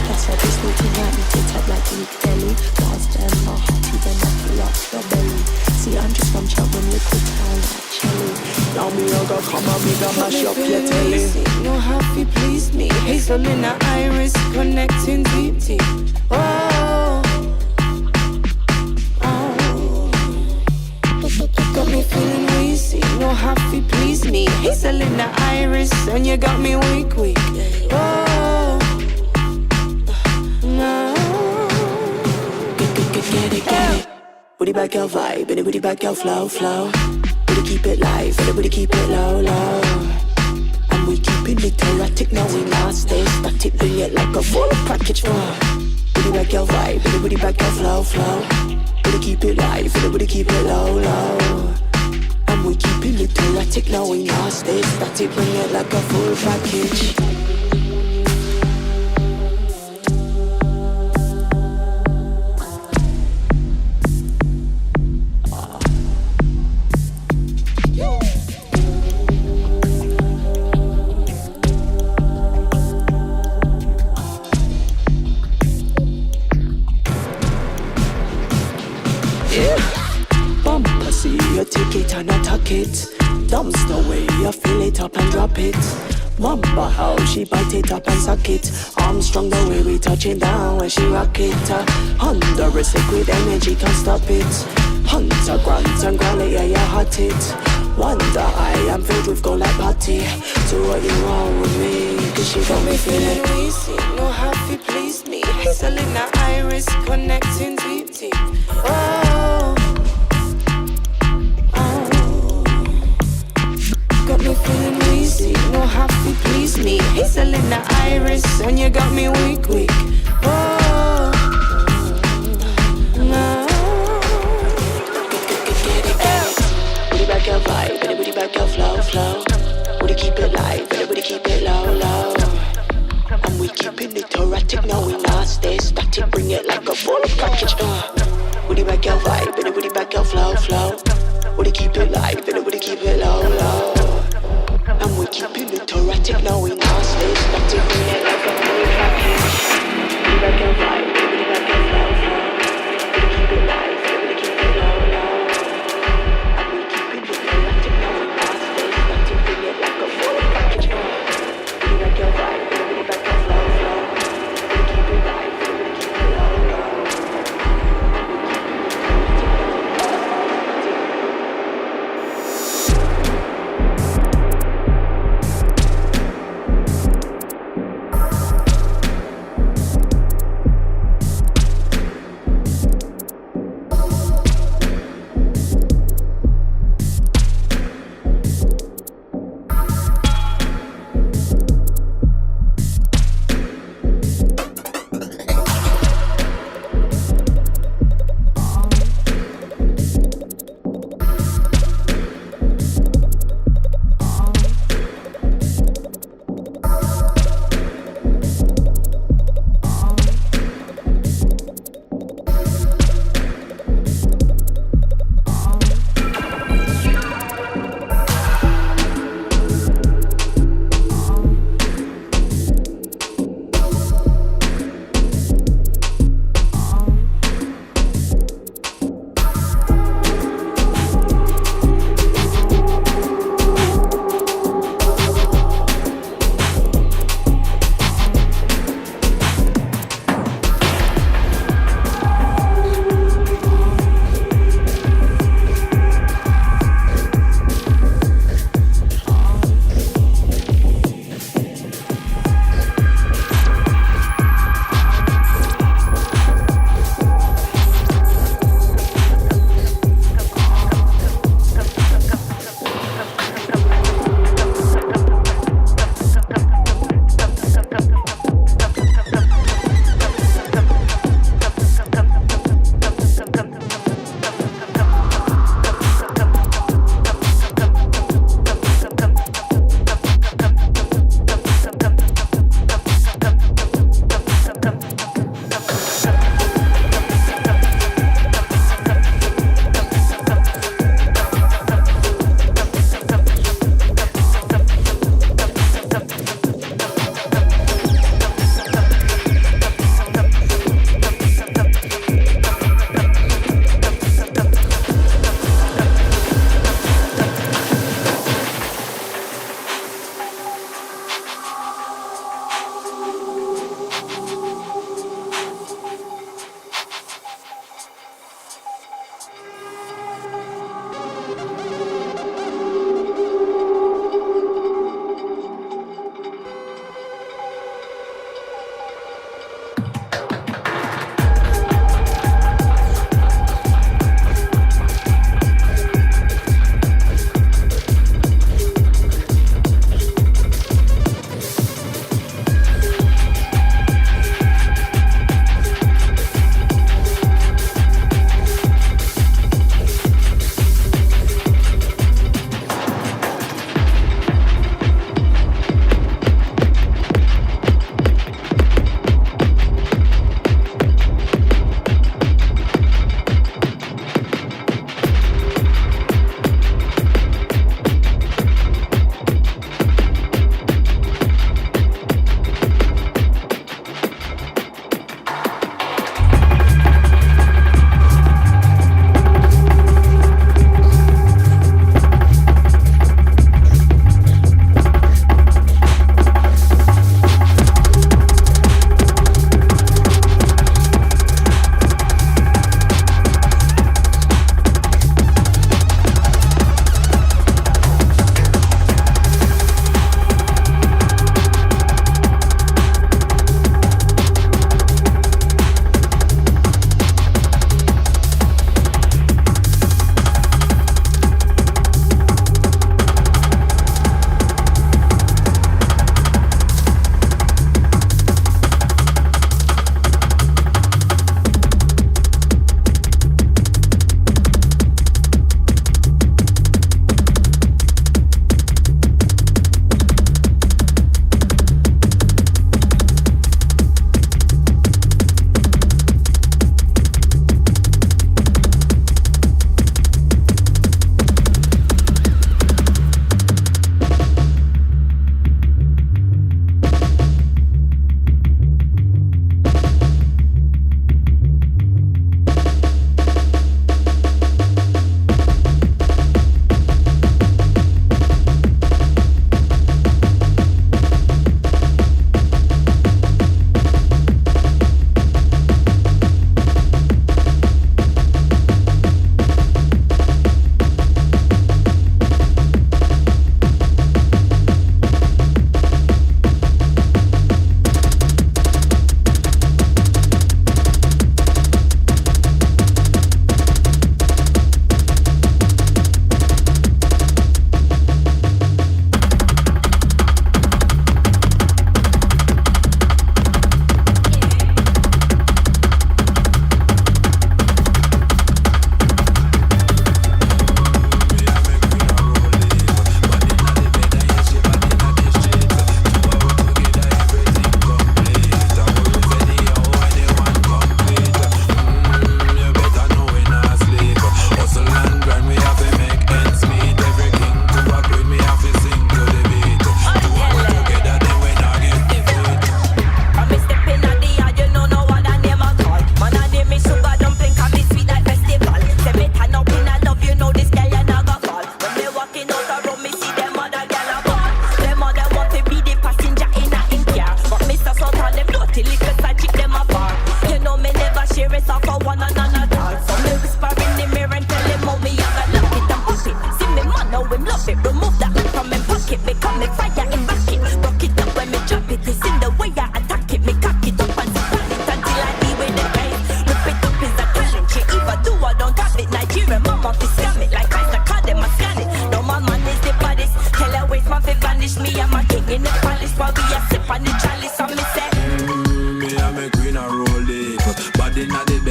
Speaker 4: That's why this waiting like me, fit up like Luke Belly. Bars them, my hearty, then I fill up your belly. See, I'm just from Cheltenham, liquid town like Chelly. Now me, I got come on, me, got mash up your telly. No happy, please me. Hazel in the iris, connecting deep, deep. Oh, oh. Got me feeling wheezy. No happy, please me. Hazel in the iris, and you got me weak, weak. Oh, no. Get it. Booty back your vibe, and booty back your flow, flow. Booty keep it live, and booty keep it low, low. And we keeping it erratic, now we not stay static. Bring it like a full package. Booty back your vibe, and booty back your flow, flow. Booty keep it live, and booty keep it low, low. And we keeping it erratic, now we not stay static. Bring it like a full package. Take it and attack it. Dumpster way, you fill it up and drop it. Mamba how she bite it up and suck it. Armstrong the way we touching down when she rock it. Under a sacred energy can't stop it. Hunter, grant and granny, yeah, you hot it. Wonder I am filled with gold like putty. So what you wrong with me? Cause she got me feeling wheezy. No happy please me. Hazel in the iris, connecting deep, deep. Oh, got me feeling wheezy, no happy please me. Hazel in the iris, and you got me weak, weak. Oh, no. Get it. Booty back your vibe, and booty back your flow, flow. Booty keep it live, and booty keep it low, low. And we keeping it erratic, now we not stay static. Bring it like a full package. Booty back your vibe, and booty back your flow, flow. Booty keep it live, and booty keep it low, low. And we keeping it erratic, now we now stay static. Bring it like a full package. Booty back your vibe, booty back your flow, flow. Booty keep it live, booty keep it low, low. And we keeping it erratic, now we now stay static. Bring it like a full package. Booty back your vibe, booty back your flow, flow. Booty keep it live, booty keep it low, low.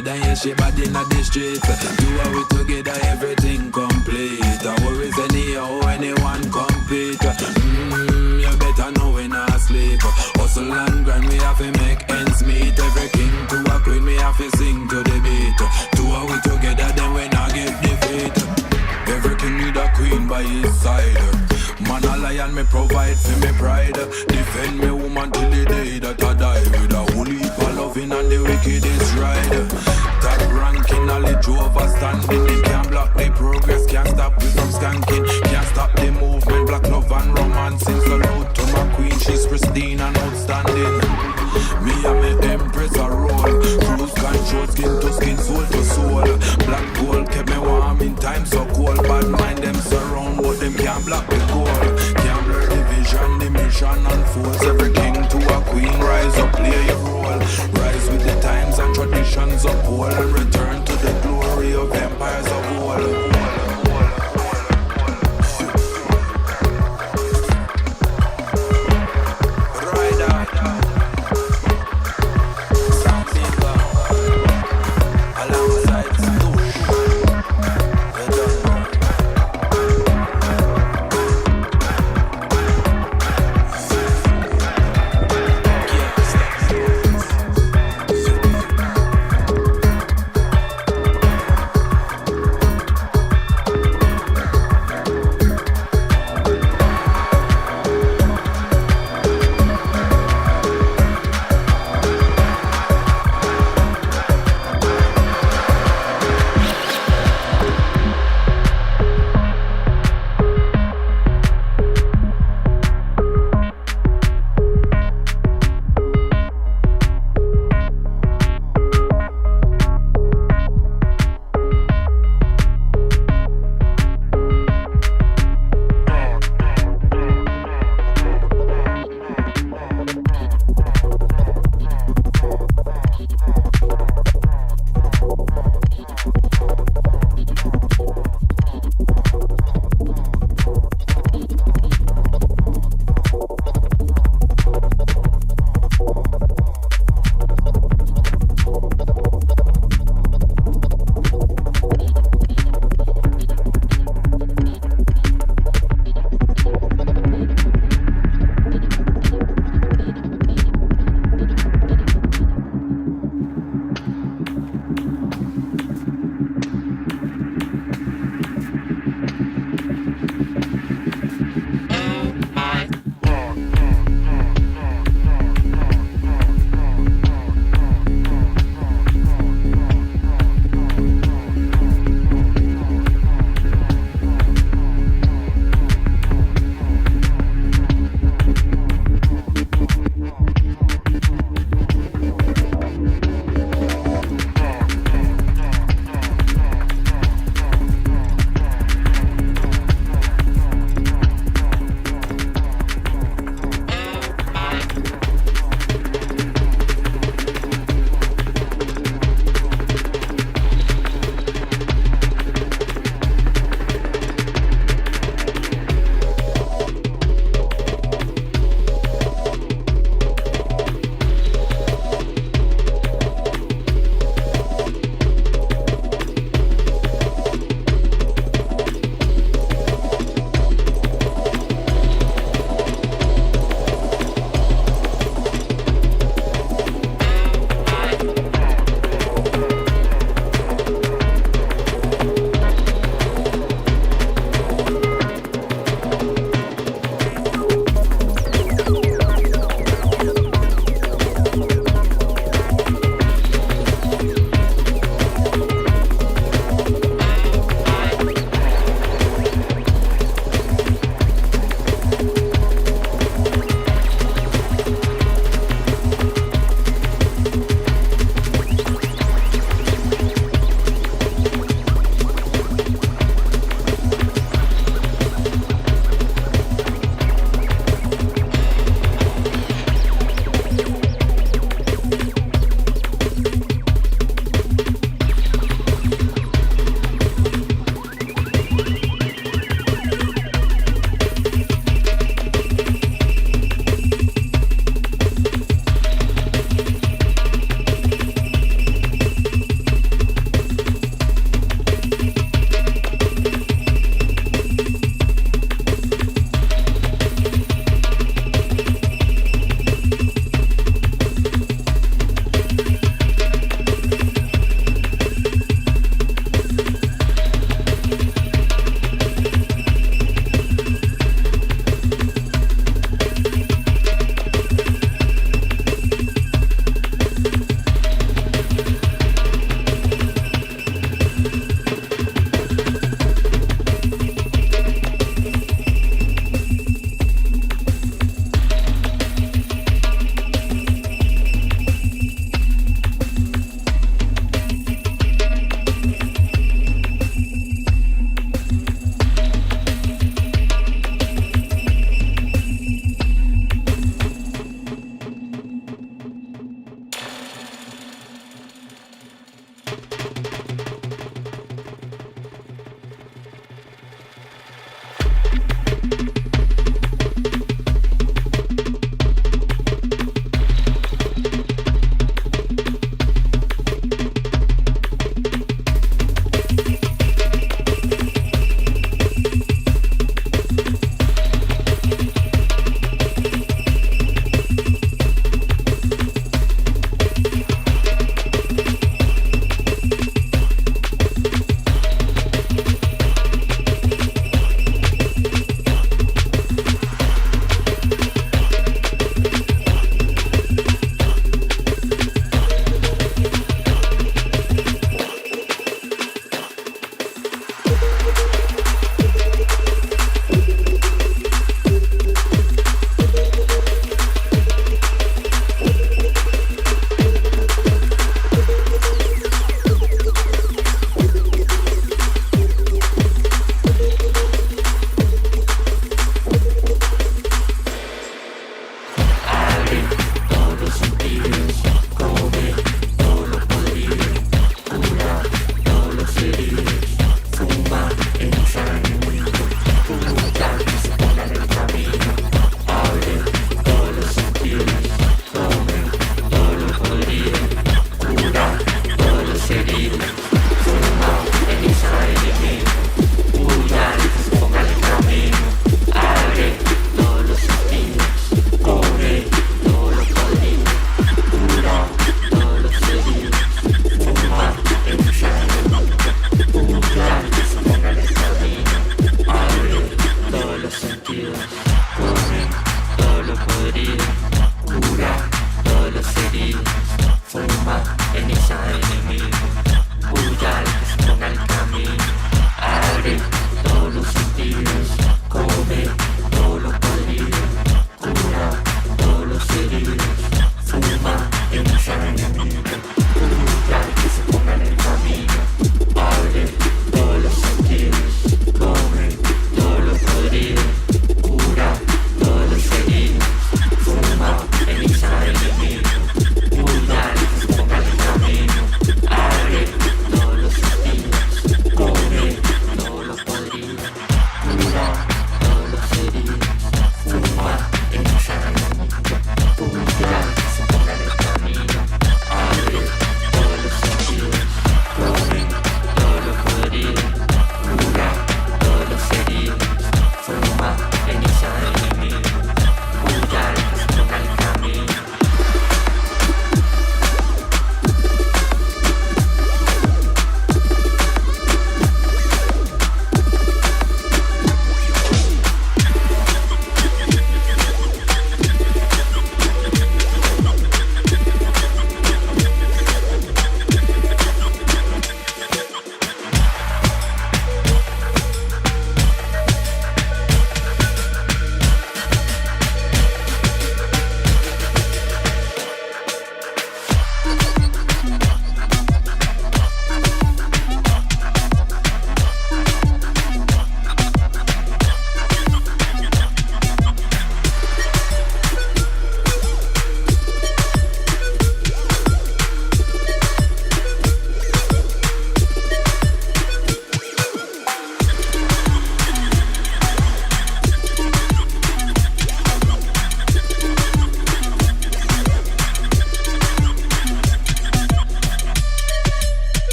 Speaker 5: together, yeah, she bad in the street. Two of we together, everything complete. No worries anyhow, anyone compete. You better know we not sleep. Hustle and grind, we have to make ends meet. Every king to a queen, we have to sing to the beat. Two of we together, then we not get defeat. Every king need a queen by his side. Man a lion, me provide for me pride. Defend me woman till the day that I die. With a whole heap of loving and the wickedest ride. Top ranking, all the overstanding. They can't block the progress, can't stop me from skanking. Can't stop the movement, black love and romancing. Salute to my queen, she's pristine and outstanding. Me and my empress a roll. Cruise control, skin to skin, soul to soul. Black gold kept me warm in time so cold. Bad mind them surround, but them can't block the goal. Can't blur the vision, the mission unfolds. Every king to a queen, rise up, play your role. Rise with the times and traditions of old. And return to the glory of empires of old.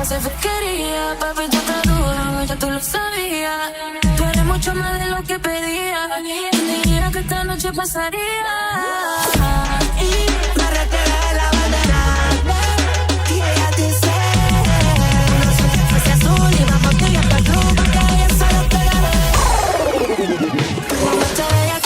Speaker 4: se quería, papi, yo te duro, ya tú lo sabías. Tú eres mucho más de lo que pedía. Diría que esta noche pasaría. Y me retiré de la bandera. Y ella dice, no sé qué fuese azul y vamos que yo hasta el club, porque ella solo pega. Como te veía,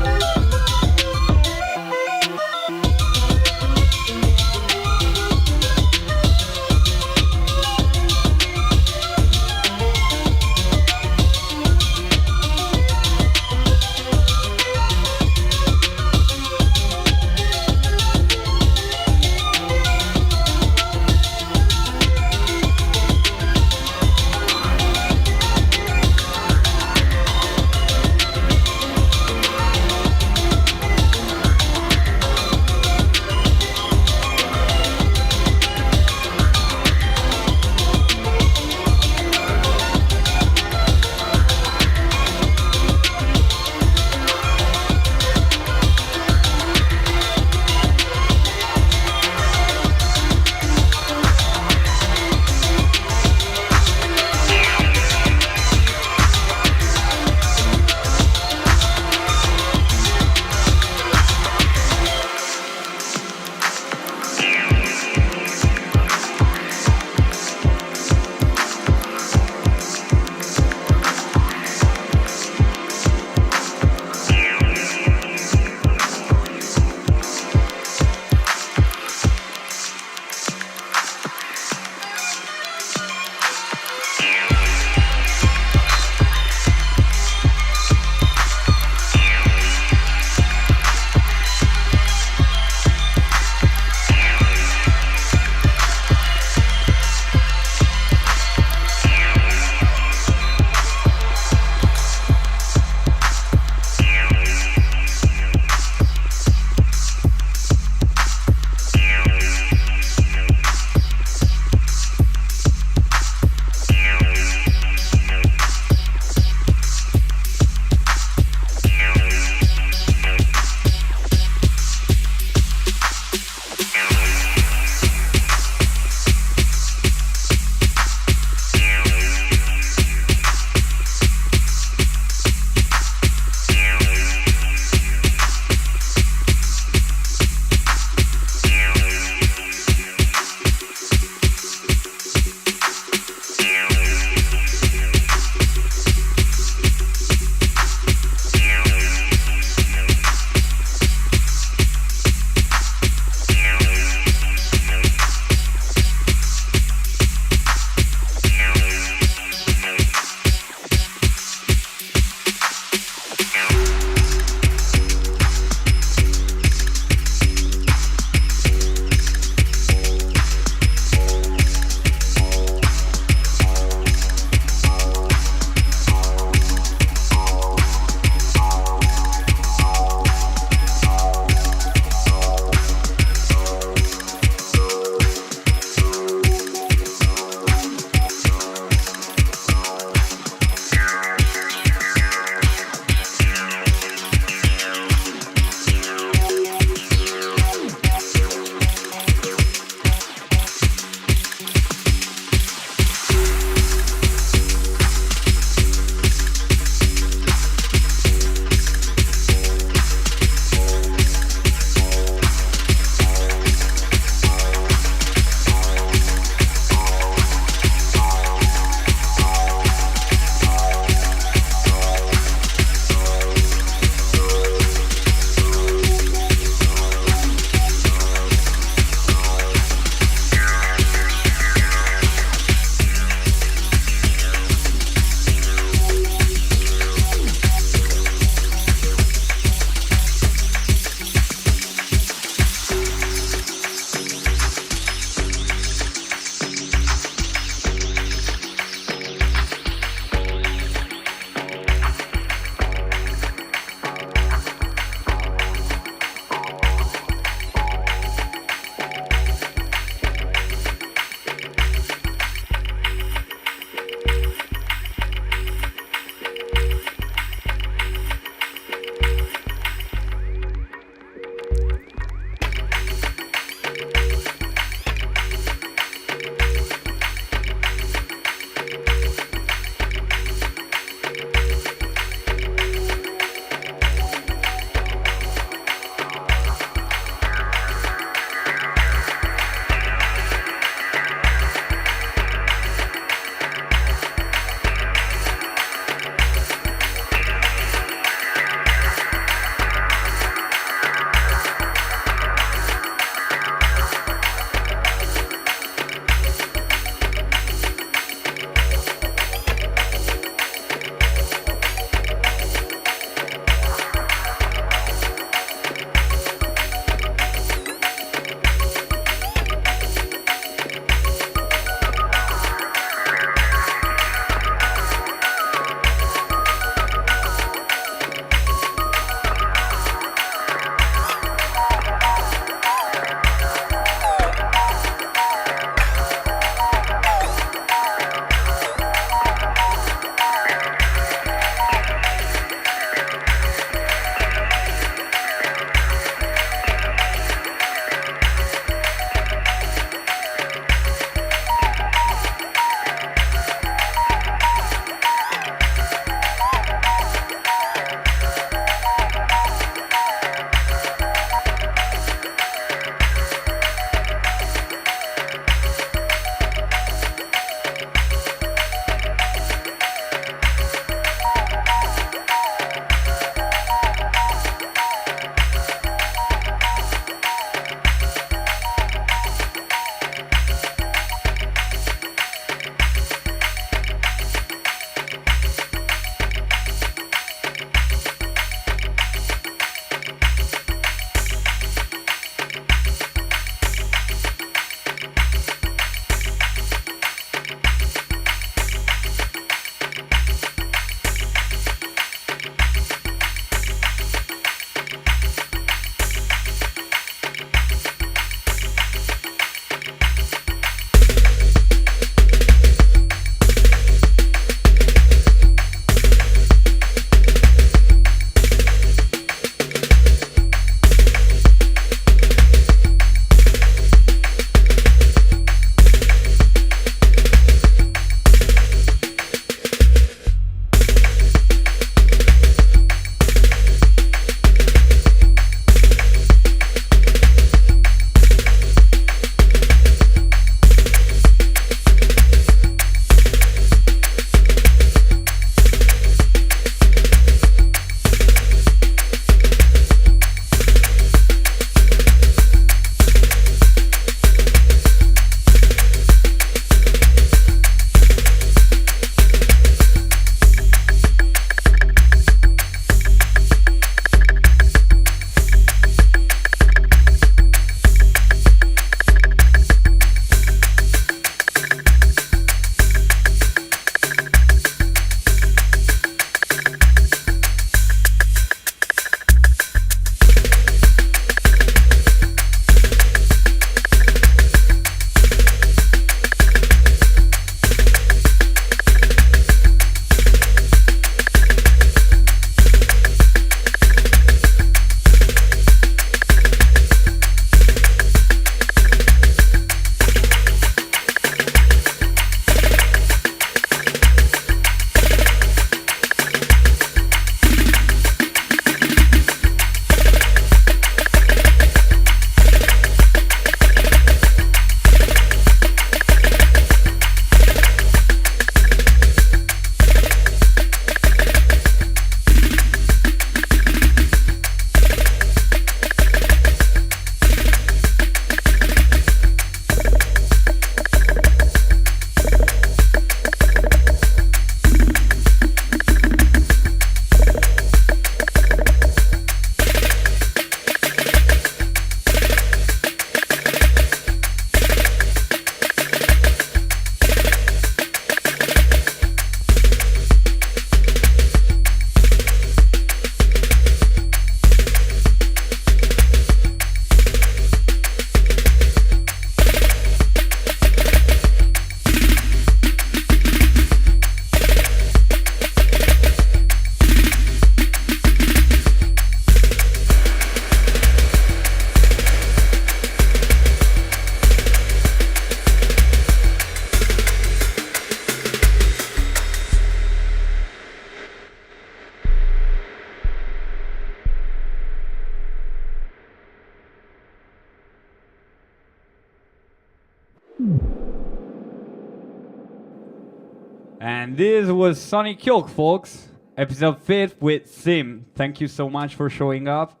Speaker 1: And this was Sonic Yolk, folks. Episode 5 with Sim. Thank you so much for showing up.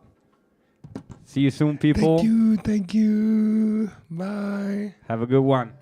Speaker 1: See you soon, people.
Speaker 2: Thank you. Bye.
Speaker 1: Have a good one.